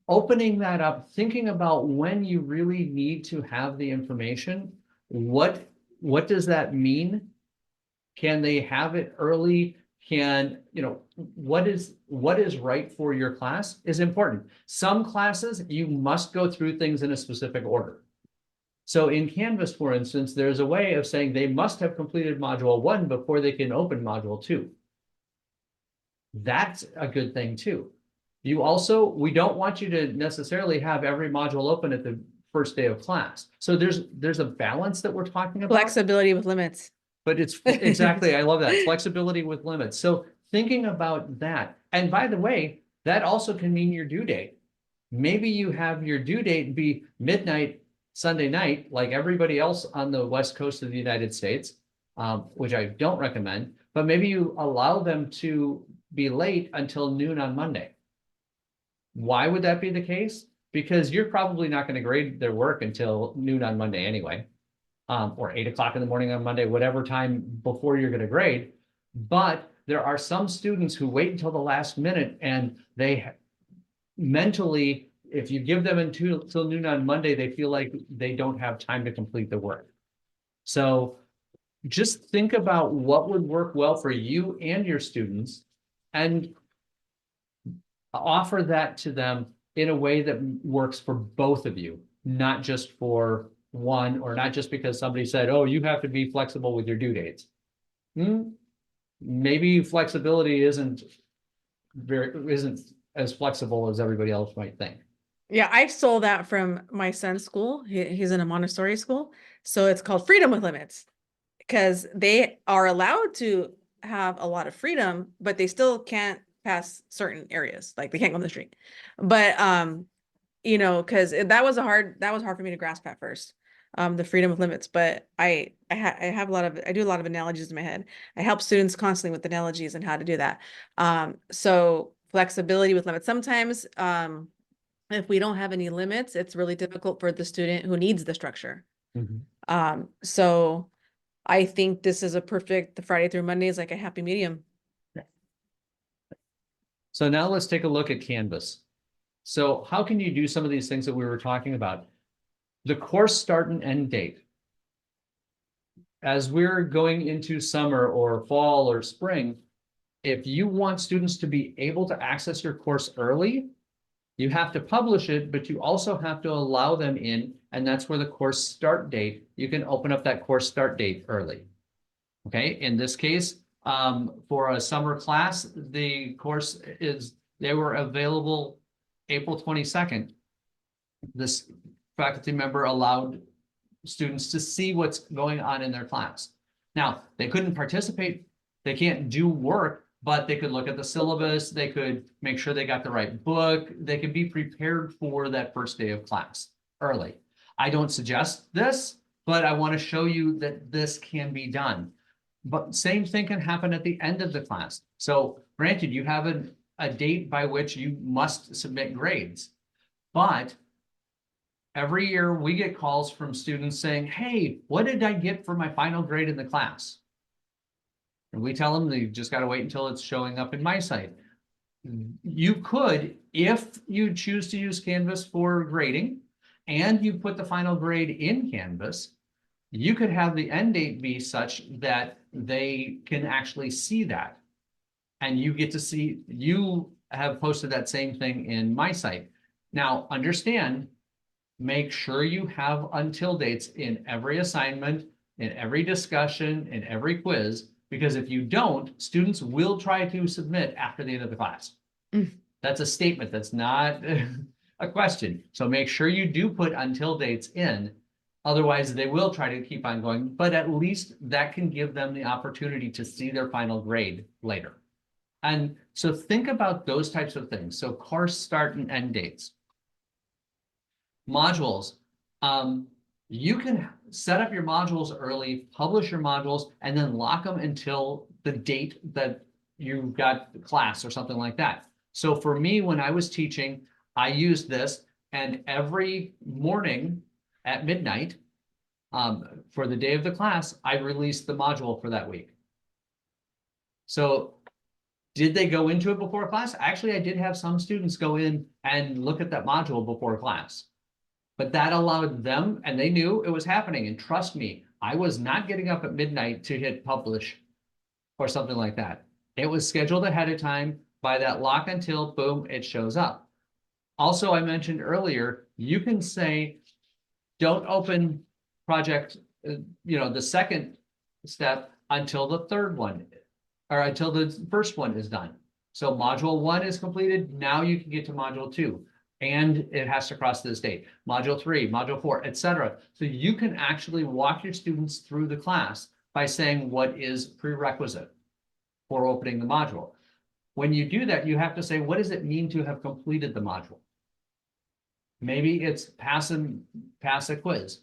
opening that up, thinking about when you really need to have the information what does that mean? Can they have it early? Can, what is right for your class is important. Some classes, you must go through things in a specific order. So in Canvas, for instance, there's a way of saying they must have completed module 1 before they can open module 2. That's a good thing too. We don't want you to necessarily have every module open at the first day of class. So there's a balance that we're talking about. Flexibility with limits. But it's exactly, I love that, flexibility with limits. So thinking about that, and by the way, that also can mean your due date. Maybe you have your due date be midnight Sunday night, like everybody else on the West Coast of the United States, which I don't recommend, but maybe you allow them to be late until noon on Monday. Why would that be the case? Because you're probably not going to grade their work until noon on Monday anyway. Or 8 o'clock in the morning on Monday, whatever time before you're going to grade. But there are some students who wait until the last minute, and they mentally, if you give them until noon on Monday, they feel like they don't have time to complete the work. So just think about what would work well for you and your students, and offer that to them in a way that works for both of you, not just for one, or not just because somebody said, oh, you have to be flexible with your due dates. Maybe flexibility isn't as flexible as everybody else might think. Yeah, I stole that from my son's school. He's in a Montessori school. So it's called freedom with limits, because they are allowed to have a lot of freedom, but they still can't pass certain areas. Like they can't go on the street. But because that was hard for me to grasp at first. The freedom of limits, but I do a lot of analogies in my head. I help students constantly with analogies and how to do that. So flexibility with limits. Sometimes if we don't have any limits, it's really difficult for the student who needs the structure. So I think this is the Friday through Monday is like a happy medium. So now let's take a look at Canvas. So how can you do some of these things that we were talking about? The course start and end date. As we're going into summer or fall or spring, if you want students to be able to access your course early, you have to publish it, but you also have to allow them in, and that's where the course start date, you can open up that course start date early. Okay, in this case, for a summer class, the course they were available April 22nd. This faculty member allowed students to see what's going on in their class. Now, they couldn't participate, they can't do work, but they could look at the syllabus, they could make sure they got the right book, they could be prepared for that first day of class early. I don't suggest this, but I want to show you that this can be done. But same thing can happen at the end of the class. So granted, you have a date by which you must submit grades, but every year we get calls from students saying, hey, what did I get for my final grade in the class? And we tell them they just got to wait until it's showing up in my site. You could, if you choose to use Canvas for grading and you put the final grade in Canvas, you could have the end date be such that they can actually see that. And you get to see, you have posted that same thing in my site. Now, understand, make sure you have until dates in every assignment, in every discussion, in every quiz, because if you don't, students will try to submit after the end of the class. That's a statement, that's not a question. So make sure you do put until dates in, otherwise they will try to keep on going, but at least that can give them the opportunity to see their final grade later. And so think about those types of things. So course start and end dates. Modules. You can set up your modules early, publish your modules, and then lock them until the date that you've got the class or something like that. So for me, when I was teaching, I used this, and every morning at midnight, for the day of the class, I released the module for that week. So did they go into it before class? Actually, I did have some students go in and look at that module before class. But that allowed them, and they knew it was happening. And trust me, I was not getting up at midnight to hit publish or something like that. It was scheduled ahead of time. By that lock until, boom, it shows up. Also, I mentioned earlier, you can say, don't open project, the second step until the third one, or until the first one is done. So module 1 is completed. Now you can get to module 2, and it has to cross this date. Module 3, module 4, etc. So you can actually walk your students through the class by saying what is prerequisite for opening the module. When you do that, you have to say, what does it mean to have completed the module? Maybe it's pass a quiz.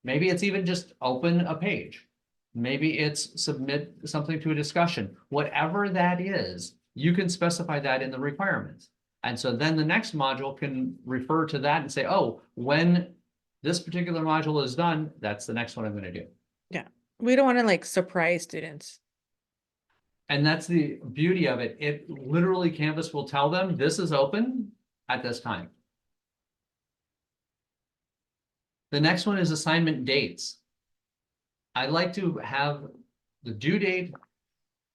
Maybe it's even just open a page. Maybe it's submit something to a discussion. Whatever that is, you can specify that in the requirements. And so then the next module can refer to that and say, oh, when this particular module is done, that's the next one I'm going to do. Yeah. We don't want to like surprise students. And that's the beauty of it. It literally, Canvas will tell them this is open at this time. The next one is assignment dates. I like to have the due date,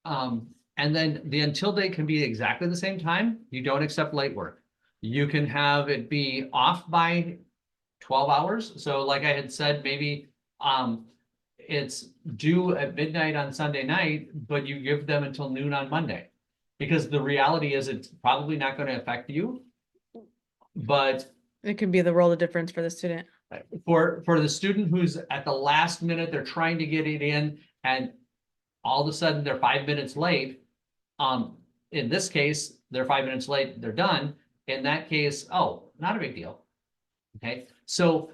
and then the until date can be exactly the same time. You don't accept late work. You can have it be off by 12 hours. So like I had said, maybe it's due at midnight on Sunday night, but you give them until noon on Monday. Because the reality is it's probably not going to affect you, but it could be the world of difference for the student. For the student who's at the last minute, they're trying to get it in, and all of a sudden they're 5 minutes late. In this case, they're 5 minutes late, they're done. In that case, oh, not a big deal. Okay, so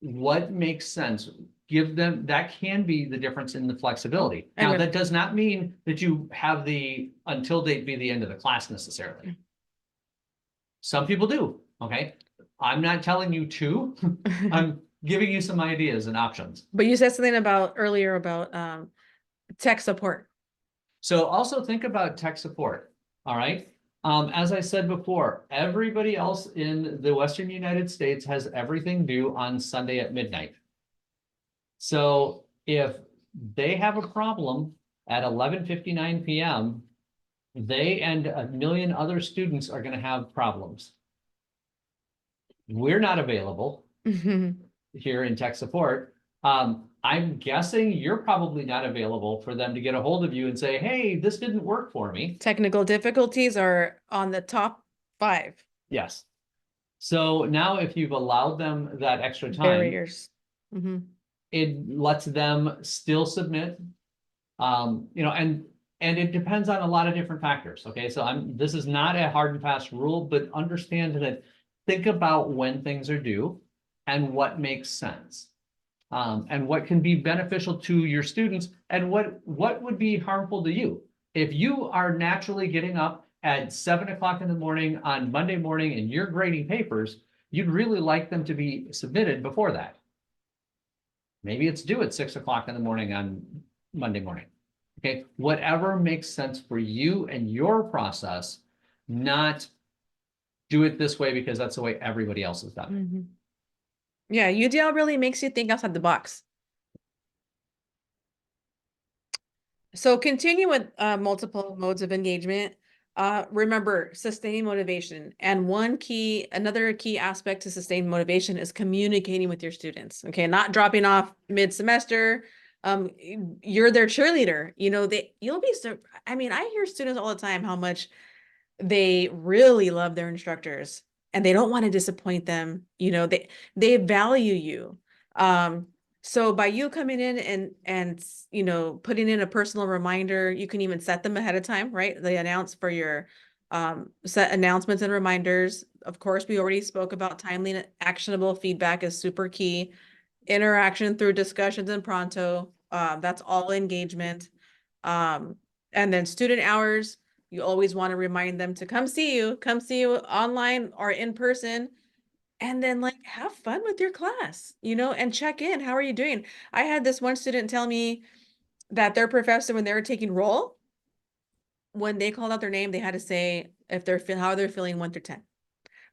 what makes sense? Give them, that can be the difference in the flexibility. Now, that does not mean that you have the until date be the end of the class necessarily. Some people do, okay? I'm not telling you to. I'm giving you some ideas and options. But you said something about earlier about tech support. So also think about tech support. All right. As I said before, everybody else in the Western United States has everything due on Sunday at midnight. So if they have a problem at 11:59 p.m., they and a million other students are going to have problems. We're not available here in tech support. I'm guessing you're probably not available for them to get a hold of you and say, hey, this didn't work for me. Technical difficulties are on the top 5. Yes. So now if you've allowed them that extra time, barriers, it lets them still submit, and it depends on a lot of different factors. Okay. So this is not a hard and fast rule, but understand that think about when things are due and what makes sense. And what can be beneficial to your students and what would be harmful to you. If you are naturally getting up at 7 o'clock in the morning on Monday morning and you're grading papers, you'd really like them to be submitted before that. Maybe it's due at 6 o'clock in the morning on Monday morning. Okay, whatever makes sense for you and your process, not do it this way because that's the way everybody else has done it. Yeah, UDL really makes you think outside the box. So continue with multiple modes of engagement. Remember, sustaining motivation. And another key aspect to sustain motivation is communicating with your students. Okay, not dropping off mid-semester. You're their cheerleader. You'll be so. I mean, I hear students all the time how much they really love their instructors and they don't want to disappoint them. They value you. So by you coming in and putting in a personal reminder, you can even set them ahead of time, right? They announce for your set announcements and reminders. Of course, we already spoke about timely and actionable feedback is super key. Interaction through discussions and pronto. That's all engagement. And then student hours. You always want to remind them to come see you online or in person, and then have fun with your class, and check in. How are you doing? I had this one student tell me that their professor, when they were taking roll, when they called out their name, they had to say how they're feeling 1 through 10.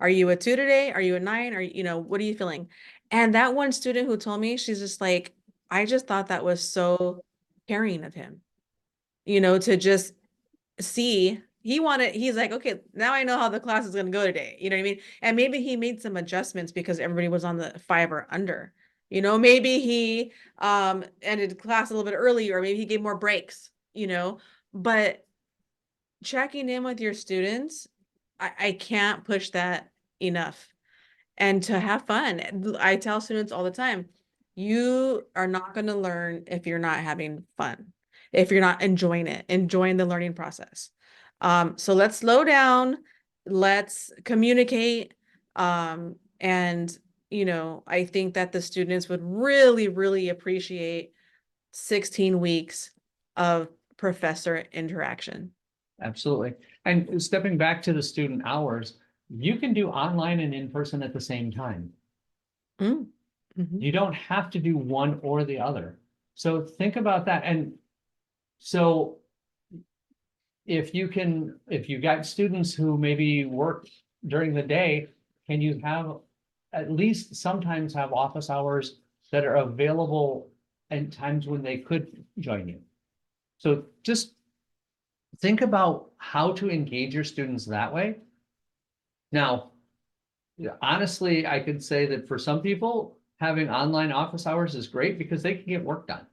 Are you a 2 today? Are you a 9? Are you know, what are you feeling? And that one student who told me, she's just like, I just thought that was so caring of him, to just see. He's like, okay, now I know how the class is going to go today. You know what I mean? And maybe he made some adjustments because everybody was on the 5 or under. Maybe he ended class a little bit early, or maybe he gave more breaks. But checking in with your students, I can't push that enough. And to have fun. I tell students all the time, you are not going to learn if you're not having fun, if you're not enjoying the learning process. So let's slow down, let's communicate. And I think that the students would really, really appreciate 16 weeks of professor interaction. Absolutely. And stepping back to the student hours, you can do online and in person at the same time. Mm. Mhm. You don't have to do one or the other. So think about that. And so if you got students who maybe work during the day, can you have at least sometimes have office hours that are available and times when they could join you? So just think about how to engage your students that way. Now, honestly, I could say that for some people, having online office hours is great because they can get work done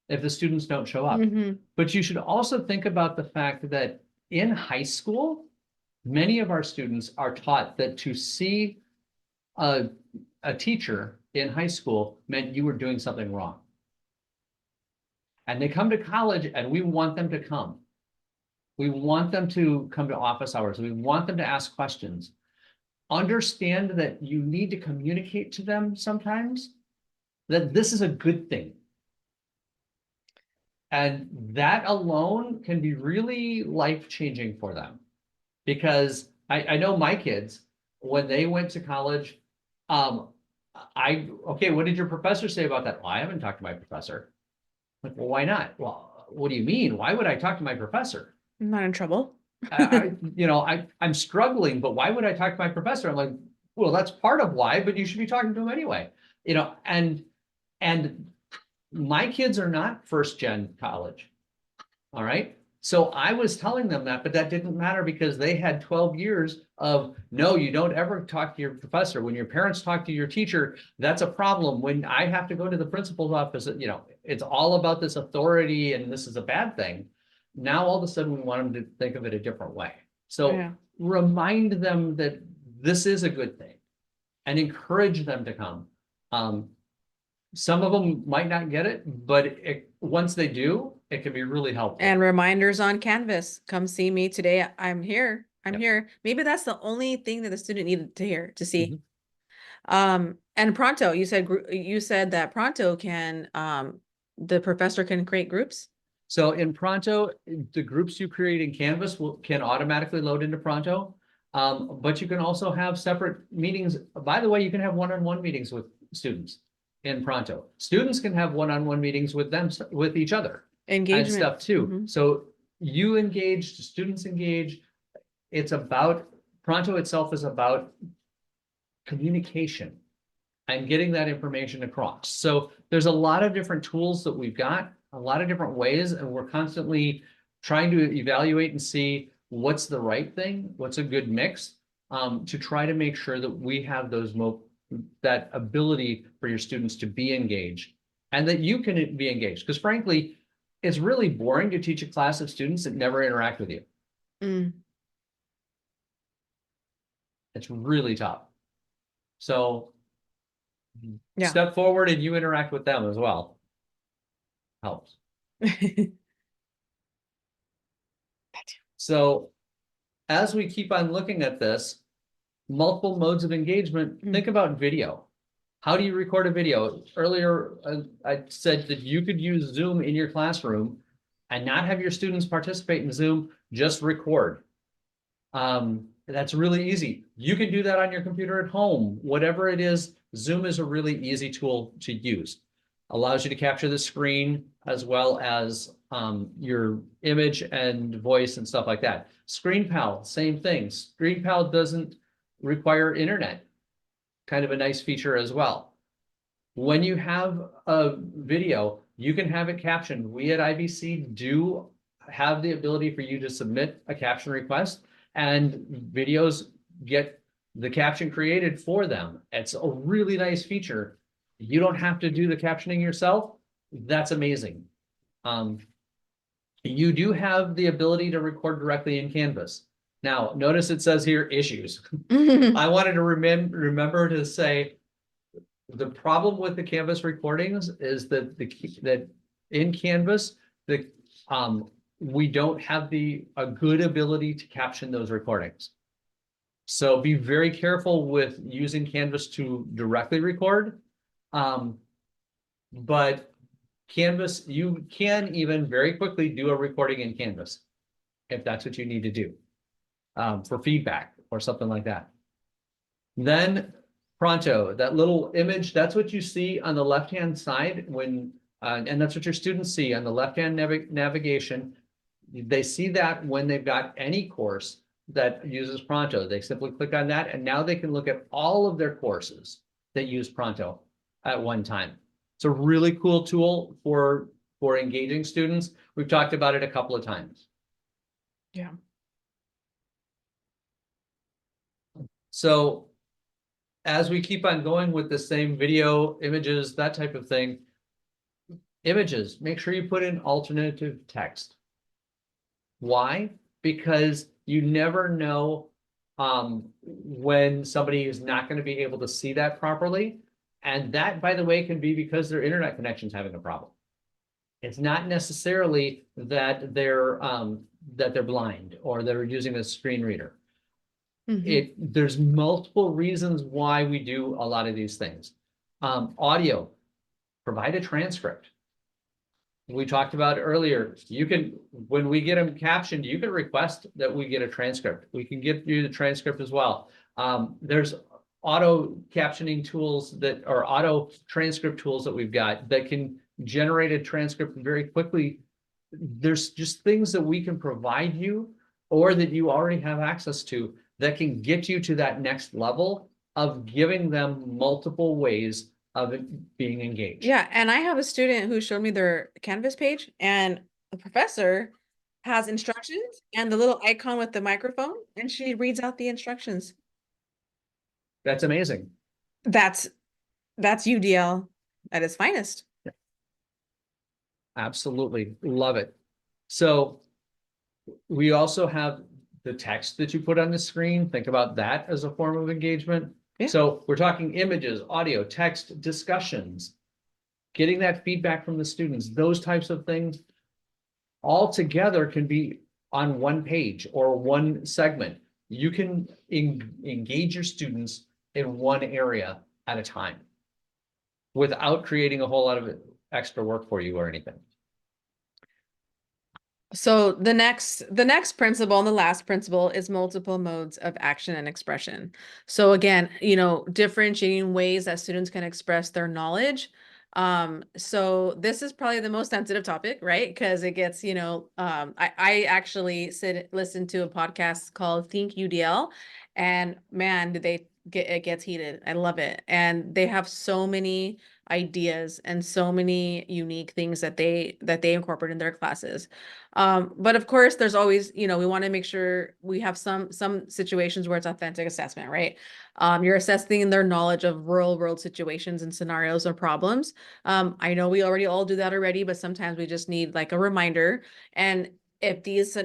if the students don't show up. Mhm. But you should also think about the fact that in high school, many of our students are taught that to see a, a teacher in high school meant you were doing something wrong. And they come to college and we want them to come. We want them to come to office hours. We want them to ask questions. Understand that you need to communicate to them sometimes that this is a good thing. And that alone can be really life-changing for them. Because I know my kids, when they went to college, okay, what did your professor say about that? Well, I haven't talked to my professor. Like, well, why not? Well, what do you mean? Why would I talk to my professor? I'm not in trouble. I'm struggling, but why would I talk to my professor? I'm like, well, that's part of why, but you should be talking to him anyway. And my kids are not first gen college. All right. So I was telling them that, but that didn't matter because they had 12 years of no, you don't ever talk to your professor. When your parents talk to your teacher, that's a problem. When I have to go to the principal's office, it's all about this authority and this is a bad thing. Now, all of a sudden, we want them to think of it a different way. So Yeah. remind them that this is a good thing and encourage them to come. Some of them might not get it, but once they do, it can be really helpful. And reminders on Canvas. Come see me today. I'm here. I'm Yep. here. Maybe that's the only thing that the student needed to hear, to see. Mhm. And Pronto, you said that Pronto can, the professor can create groups. So in Pronto, the groups you create in Canvas can automatically load into Pronto. But you can also have separate meetings. By the way, you can have one-on-one meetings with students in Pronto. Students can have one-on-one meetings with each other and Engagement. stuff too. Mhm. So you engage, students engage. Pronto itself is about communication and getting that information across. So there's a lot of different tools that we've got, a lot of different ways, and we're constantly trying to evaluate and see what's the right thing, what's a good mix, to try to make sure that we have that ability for your students to be engaged and that you can be engaged. Because frankly, it's really boring to teach a class of students that never interact with you. Mm. It's really tough. So Yeah. step forward and you interact with them as well. Helps. So as we keep on looking at this, multiple modes of engagement, think about video. How do you record a video? Earlier, I said that you could use Zoom in your classroom and not have your students participate in Zoom, just record. That's really easy. You can do that on your computer at home. Whatever it is, Zoom is a really easy tool to use. Allows you to capture the screen as well as your image and voice and stuff like that. ScreenPal, same thing. ScreenPal doesn't require internet. Kind of a nice feature as well. When you have a video, you can have it captioned. We at IBC do have the ability for you to submit a caption request, and videos get the caption created for them. It's a really nice feature. You don't have to do the captioning yourself. That's amazing. You do have the ability to record directly in Canvas. Now, notice it says here issues. I wanted to remember to say the problem with the Canvas recordings is that that in Canvas, we don't have a good ability to caption those recordings. So be very careful with using Canvas to directly record. But Canvas, you can even very quickly do a recording in Canvas if that's what you need to do for feedback or something like that. Then Pronto, that little image, that's what you see on the left-hand side when, and that's what your students see on the left-hand navigation. They see that when they've got any course that uses Pronto. They simply click on that, and now they can look at all of their courses that use Pronto at one time. It's a really cool tool for engaging students. We've talked about it a couple of times. Yeah. So as we keep on going with the same video, images, that type of thing, images, make sure you put in alternative text. Why? Because you never know when somebody is not going to be able to see that properly. And that, by the way, can be because their internet connection is having a problem. It's not necessarily that they're blind or they're using a screen reader. There's multiple reasons why we do a lot of these things. Audio, provide a transcript. We talked about earlier, you can, when we get them captioned, you can request that we get a transcript. We can get you the transcript as well. There's auto captioning tools that are auto transcript tools that we've got that can generate a transcript very quickly. There's just things that we can provide you or that you already have access to that can get you to that next level of giving them multiple ways of being engaged. Yeah, and I have a student who showed me their Canvas page, and the professor has instructions and the little icon with the microphone, and she reads out the instructions. That's amazing. That's UDL at its finest. Absolutely. Love it. So we also have the text that you put on the screen. Think about that as a form of engagement. Yeah. So we're talking images, audio, text, discussions, getting that feedback from the students, those types of things all together can be on one page or one segment. You can engage your students in one area at a time without creating a whole lot of extra work for you or anything. So the next principle and the last principle is multiple modes of action and expression. So again, differentiating ways that students can express their knowledge. So this is probably the most sensitive topic, right? Because it gets, I actually listen to a podcast called Think UDL, and man, it gets heated. I love it. And they have so many ideas and so many unique things that they incorporate in their classes. But of course, there's always, we want to make sure we have some situations where it's authentic assessment, right? You're assessing their knowledge of real world situations and scenarios or problems. I know we already all do that already, but sometimes we just need like a reminder. And if these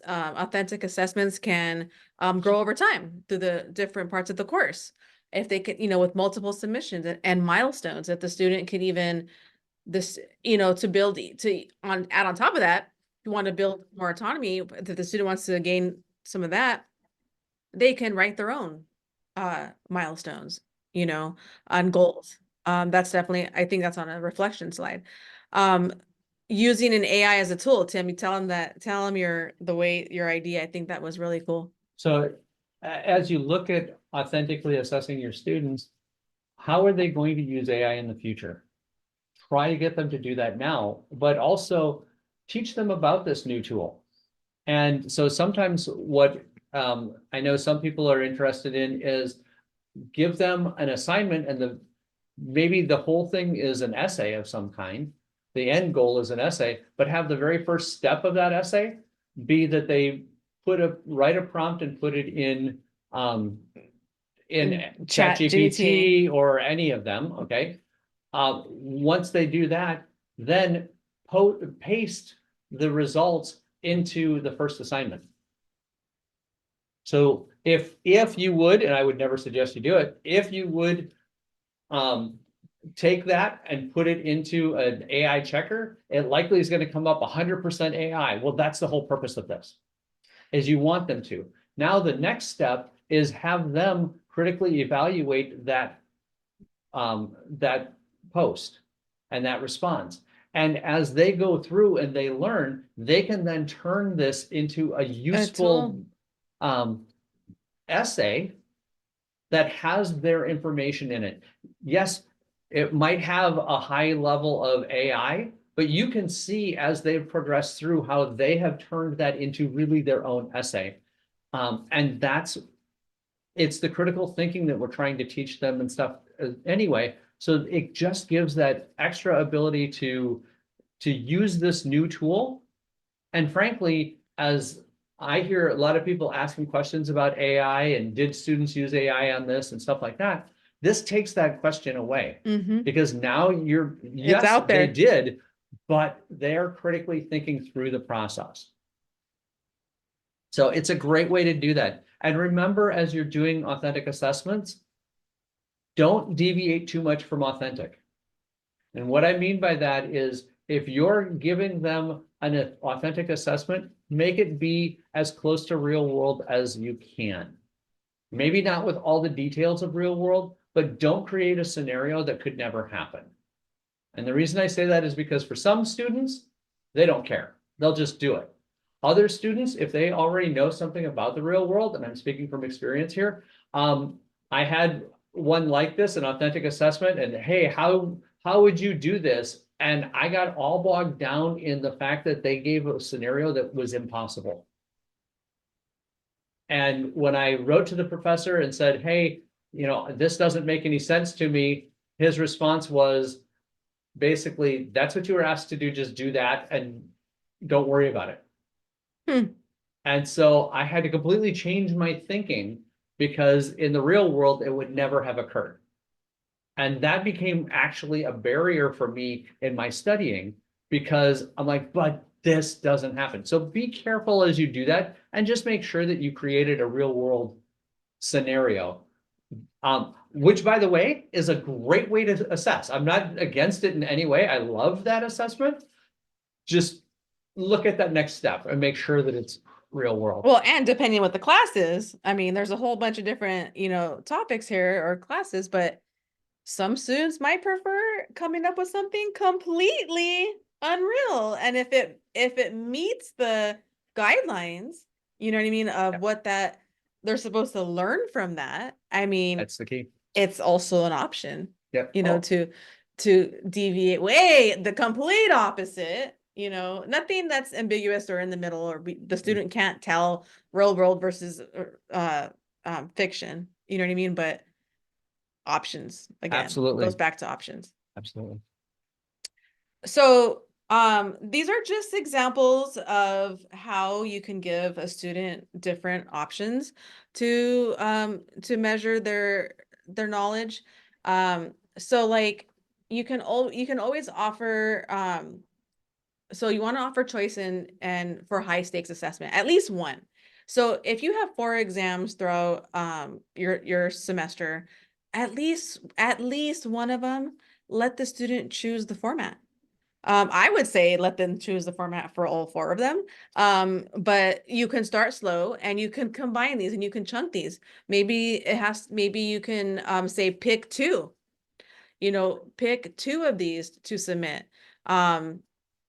authentic assessments can grow over time through the different parts of the course, if they could, with multiple submissions and milestones, that the student could even to build add on top of that, you want to build more autonomy, that the student wants to gain some of that, they can write their own milestones, on goals. That's definitely, I think that's on a reflection slide. Using an AI as a tool, Tim, you tell them your idea. I think that was really cool. So as you look at authentically assessing your students, how are they going to use AI in the future? Try to get them to do that now, but also teach them about this new tool. And so sometimes what I know some people are interested in is give them an assignment and maybe the whole thing is an essay of some kind. The end goal is an essay, but have the very first step of that essay be that they write a prompt and put it in Chat GPT. ChatGPT or any of them, okay? Once they do that, then paste the results into the first assignment. So if you would, and I would never suggest you do it, if you would take that and put it into an AI checker, it likely is going to come up 100% AI. Well, that's the whole purpose of this, is you want them to. Now the next step is have them critically evaluate that that post and that response. And as they go through and they learn, they can then turn this into a useful essay that has their information in it. Yes, it might have a high level of AI, but you can see as they've progressed through how they have turned that into really their own essay. And it's the critical thinking that we're trying to teach them and stuff anyway. So it just gives that extra ability to use this new tool. And frankly, as I hear a lot of people asking questions about AI and did students use AI on this and stuff like that, this takes that question away because now yes, out there. they did, but they're critically thinking through the process. So it's a great way to do that. And remember, as you're doing authentic assessments, don't deviate too much from authentic. And what I mean by that is if you're giving them an authentic assessment, make it be as close to real world as you can. Maybe not with all the details of real world, but don't create a scenario that could never happen. And the reason I say that is because for some students, they don't care. They'll just do it. Other students, if they already know something about the real world, and I'm speaking from experience here, I had one like this, an authentic assessment, and hey, how would you do this? And I got all bogged down in the fact that they gave a scenario that was impossible. And when I wrote to the professor and said, hey, this doesn't make any sense to me, his response was basically, that's what you were asked to do, just do that and don't worry about it. And so I had to completely change my thinking because in the real world, it would never have occurred. And that became actually a barrier for me in my studying because I'm like, but this doesn't happen. So be careful as you do that and just make sure that you created a real world scenario. Which, by the way, is a great way to assess. I'm not against it in any way. I love that assessment. Just look at that next step and make sure that it's real world. Well, and depending on what the class is, I mean, there's a whole bunch of different, topics here or classes, but some students might prefer coming up with something completely unreal. And if it meets the guidelines, you know what I mean, of what that they're supposed to learn from that, I mean, That's the key. It's also an option, Yep. to deviate way the complete opposite, nothing that's ambiguous or in the middle, or the student can't tell real world versus fiction, you know what I mean? But options again, Absolutely. goes back to options. Absolutely. So these are just examples of how you can give a student different options to measure their knowledge. So like you can always offer so you want to offer choice and for high stakes assessment, at least one. So if you have 4 exams throughout your semester, at least one of them, let the student choose the format. I would say let them choose the format for all 4 of them. But you can start slow and you can combine these and you can chunk these. Maybe you can say pick 2, pick 2 of these to submit.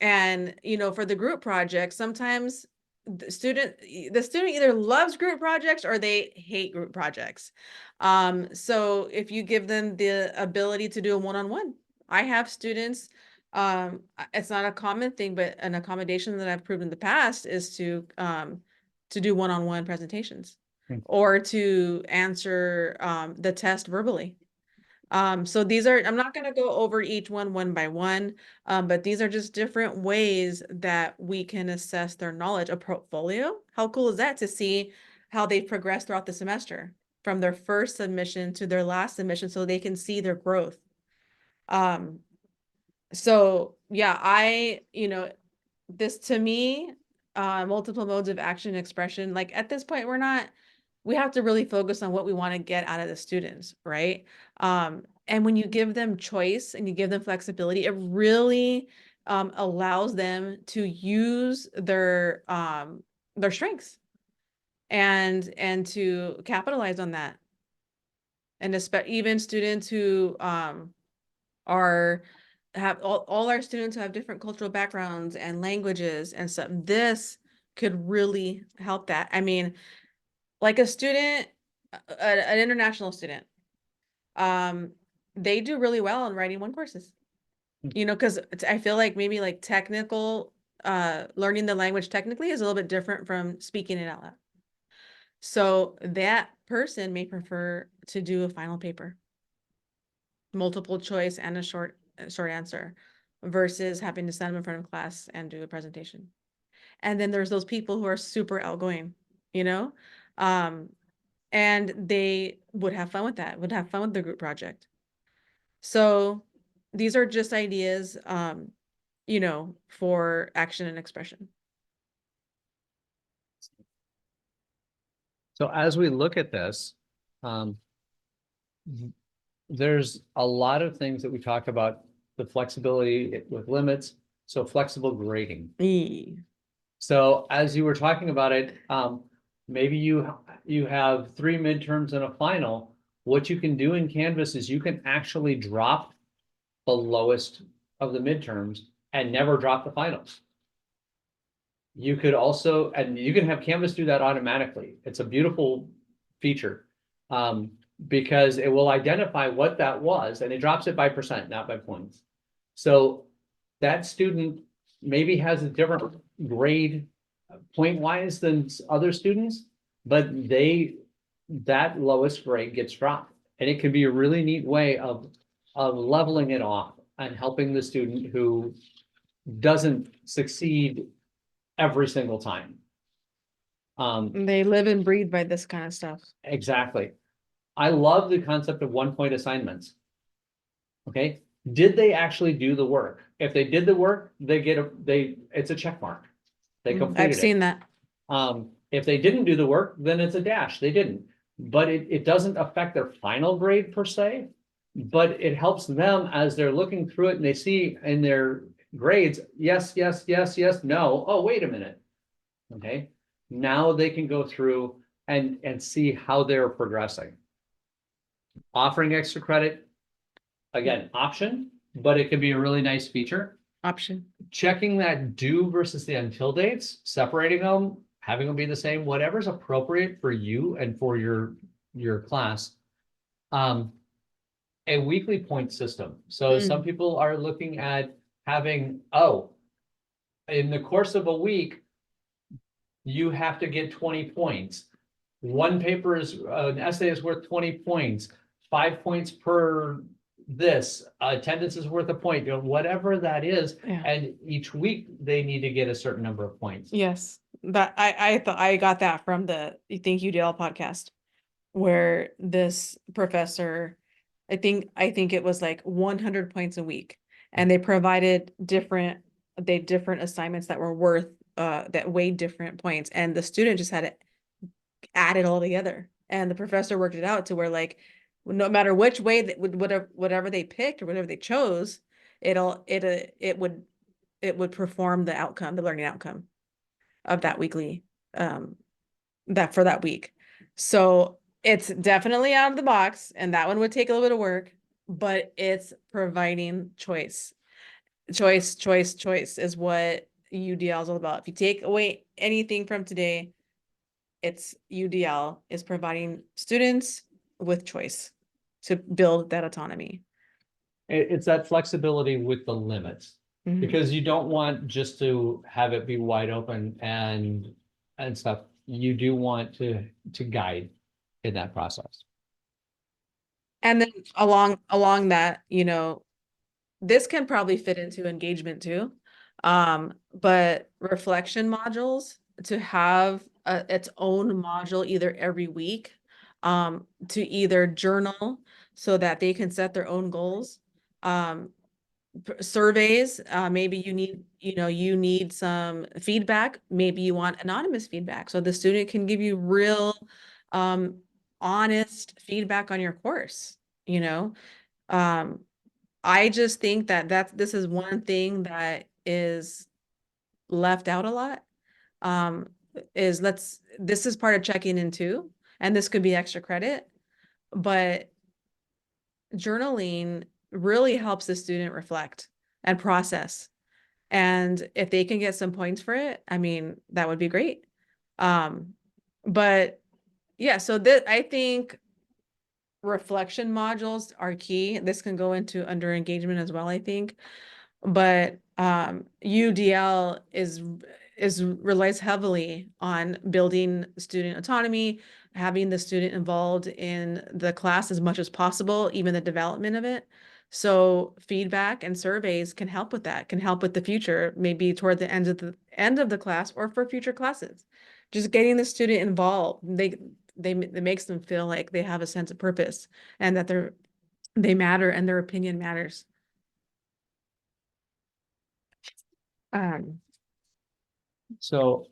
And for the group project, sometimes the student either loves group projects or they hate group projects. So if you give them the ability to do a one-on-one, I have students, it's not a common thing, but an accommodation that I've proved in the past is to to do one-on-one presentations Hmm. or to answer the test verbally. So these are, I'm not going to go over each one by one, but these are just different ways that we can assess their knowledge. A portfolio, how cool is that to see how they progress throughout the semester from their first submission to their last submission so they can see their growth. So yeah, this to me, multiple modes of action and expression, like at this point, we have to really focus on what we want to get out of the students, right? And when you give them choice and you give them flexibility, it really allows them to use their strengths and to capitalize on that. And even students who are have all our students who have different cultural backgrounds and languages and stuff, this could really help that. I mean, like a student, an international student, they do really well in writing one courses, because I feel like maybe like technical, learning the language technically is a little bit different from speaking it out loud. So that person may prefer to do a final paper, multiple choice and a short answer, versus having to stand them in front of class and do a presentation. And then there's those people who are super outgoing, you know, and they would have fun with that, would have fun with the group project. So these are just ideas, for action and expression. So as we look at this, there's a lot of things that we talk about, the flexibility with limits, so flexible grading. So as you were talking about it, maybe you have 3 midterms and a final. What you can do in Canvas is you can actually drop the lowest of the midterms and never drop the finals. You could also, and you can have Canvas do that automatically. It's a beautiful feature, because it will identify what that was and it drops it by percent, not by points. So that student maybe has a different grade point wise than other students, but that lowest grade gets dropped. And it can be a really neat way of leveling it off and helping the student who doesn't succeed every single time. They live and breathe by this kind of stuff. Exactly. I love the concept of 1-point assignments. Okay, did they actually do the work? If they did the work, it's a check mark. They completed I've seen that. If they didn't do the work, then it's a dash. They didn't. But it doesn't affect their final grade per se, but it helps them as they're looking through it and they see in their grades, yes, yes, yes, yes, no. Oh, wait a minute. Okay, now they can go through and see how they're progressing. Offering extra credit, again, option, but it could be a really nice feature. Option. Checking that due versus the until dates, separating them, having them be the same, whatever's appropriate for you and for your class. A weekly point system. So some people are looking at having, in the course of a week, you have to get 20 points. One paper is, an essay is worth 20 points, 5 points per this, attendance is worth a point, whatever that is. Yeah. And each week they need to get a certain number of points. Yes. That I thought I got that from the Think UDL podcast, where this professor, I think it was like 100 points a week, and they provided different assignments that were worth that weighed different points, and the student just had to add it all together, and the professor worked it out to where, like, no matter which way that would whatever they picked or whatever they chose, it would perform the outcome, the learning outcome of that weekly, that for that week. So it's definitely out of the box, and that one would take a little bit of work, but it's providing choice. Choice is what UDL is all about. If you take away anything from today, it's UDL is providing students with choice to build that autonomy. It's that flexibility with the limits, because you don't want just to have it be wide open and stuff. you do want to guide in that process. And then along that, this can probably fit into engagement too. But reflection modules to have its own module either every week, to either journal so that they can set their own goals. Surveys, maybe you need some feedback, maybe you want anonymous feedback so the student can give you real honest feedback on your course, you know. Um, I just think that this is one thing that is left out a lot. Um, this is part of checking in too, and this could be extra credit, but journaling really helps the student reflect and process. And if they can get some points for it, I mean, that would be great. But yeah, so that I think reflection modules are key. This can go into under engagement as well, I think. But UDL relies heavily on building student autonomy, having the student involved in the class as much as possible, even the development of it. So feedback and surveys can help with that, can help with the future, maybe toward the end of the class or for future classes. Just getting the student involved, it makes them feel like they have a sense of purpose and that they matter and their opinion matters. Um, So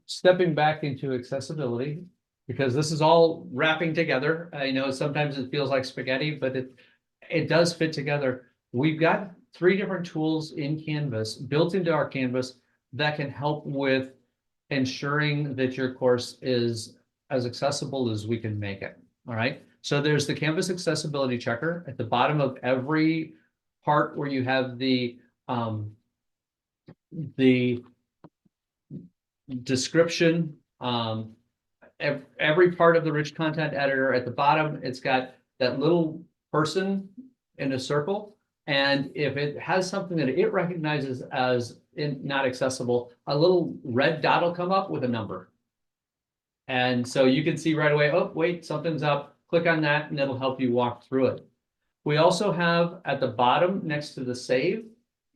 stepping back into accessibility, because this is all wrapping together. I know sometimes it feels like spaghetti, but it does fit together. We've got 3 different tools in Canvas, built into our Canvas, that can help with ensuring that your course is as accessible as we can make it. All right. So there's the Canvas accessibility checker at the bottom of every part where you have the description, every part of the rich content editor. At the bottom, it's got that little person in a circle. And if it has something that it recognizes as not accessible, a little red dot will come up with a number. And so you can see right away, oh, wait, something's up. Click on that and it'll help you walk through it. We also have at the bottom next to the save,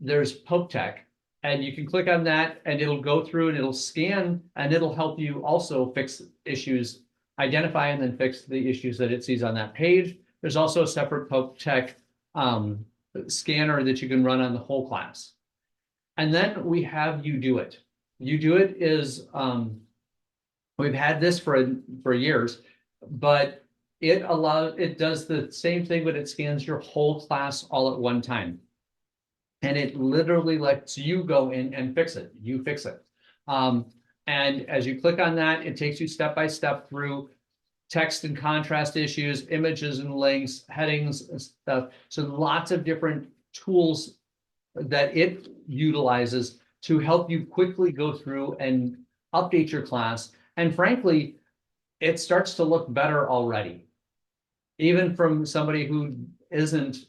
there's Poke Tech. And you can click on that and it'll go through and it'll scan and it'll help you also fix issues, identify and then fix the issues that it sees on that page. There's also a separate Poke Tech scanner that you can run on the whole class. And then we have You Do It. You Do It is, we've had this for years, but it does the same thing, but it scans your whole class all at one time. And it literally lets you go in and fix it. You fix it. And as you click on that, it takes you step by step through text and contrast issues, images and links, headings and stuff. So lots of different tools that it utilizes to help you quickly go through and update your class. And frankly, it starts to look better already. Even from somebody who doesn't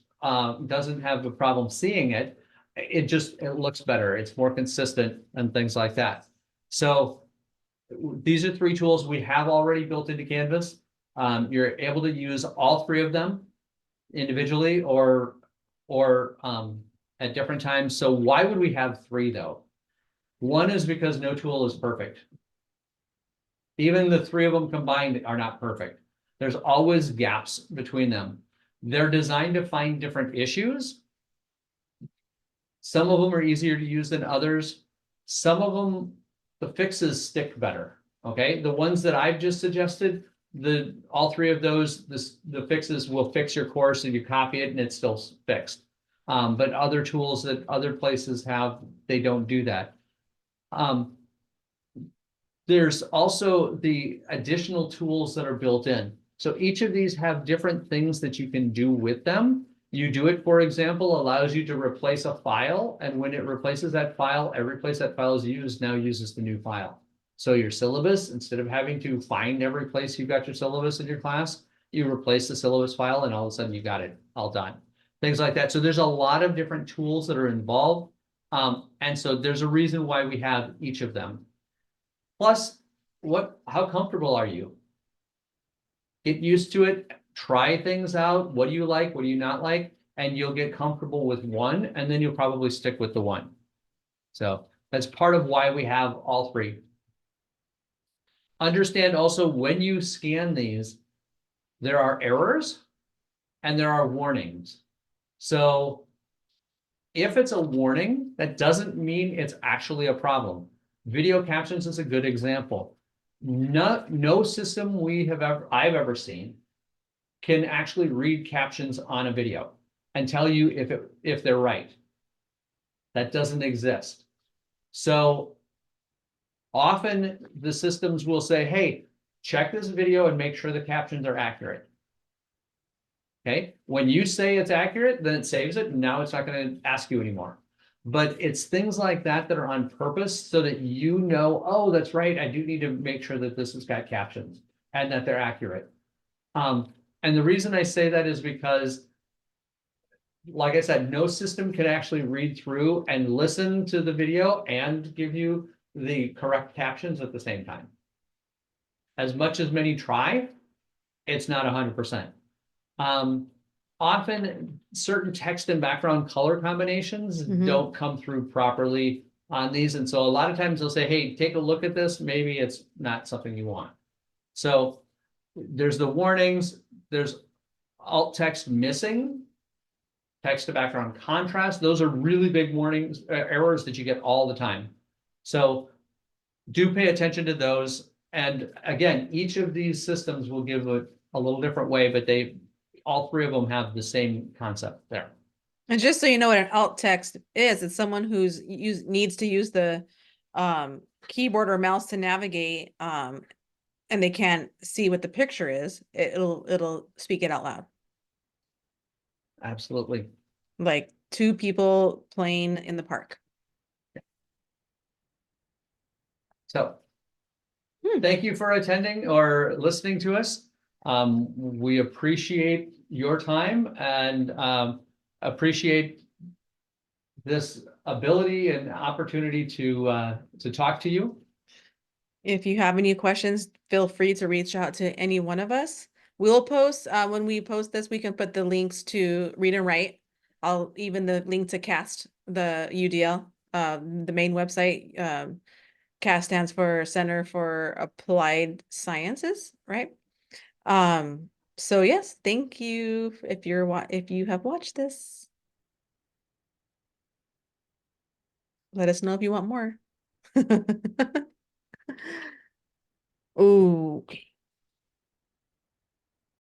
have a problem seeing it, it looks better. It's more consistent and things like that. So these are 3 tools we have already built into Canvas. You're able to use all 3 of them individually or at different times. So why would we have 3 though? One is because no tool is perfect. Even the 3 of them combined are not perfect. There's always gaps between them. They're designed to find different issues. Some of them are easier to use than others. Some of them, the fixes stick better. Okay, the ones that I've just suggested, all 3 of those, the fixes will fix your course and you copy it and it's still fixed. But other tools that other places have, they don't do that. There's also the additional tools that are built in. So each of these have different things that you can do with them. You Do It, for example, allows you to replace a file. And when it replaces that file, every place that file is used now uses the new file. So your syllabus, instead of having to find every place you've got your syllabus in your class, you replace the syllabus file and all of a sudden you got it all done. Things like that. So there's a lot of different tools that are involved. And so there's a reason why we have each of them. Plus, how comfortable are you? Get used to it, try things out. What do you like? What do you not like? And you'll get comfortable with one, and then you'll probably stick with the one. So that's part of why we have all three. Understand also when you scan these, there are errors and there are warnings. So if it's a warning, that doesn't mean it's actually a problem. Video captions is a good example. No system I've ever seen can actually read captions on a video and tell you if they're right. That doesn't exist. So often the systems will say, hey, check this video and make sure the captions are accurate. Okay, when you say it's accurate, then it saves it, and now it's not going to ask you anymore. But it's things like that that are on purpose so that you know, oh, that's right, I do need to make sure that this has got captions and that they're accurate. And the reason I say that is because, like I said, no system can actually read through and listen to the video and give you the correct captions at the same time. As much as many try, it's not 100%. Often certain text and background color combinations don't come through properly on these. And so a lot of times they'll say, hey, take a look at this. Maybe it's not something you want. So there's the warnings, there's alt text missing, text to background contrast. Those are really big warnings, errors that you get all the time. So do pay attention to those. And again, each of these systems will give a little different way, but all three of them have the same concept there. And just so you know what an alt text is, it's someone who's needs to use the keyboard or mouse to navigate, and they can't see what the picture is. It'll speak it out loud. Absolutely. Like two people playing in the park. So thank you for attending or listening to us. We appreciate your time and appreciate this ability and opportunity to talk to you. If you have any questions, feel free to reach out to any one of us. We'll post, when we post this, we can put the links to Read and Write. I'll even the link to CAST, the UDL, the main website. CAST stands for Center for Applied Sciences, right? So yes, thank you if you have watched this. Let us know if you want more. Ooh.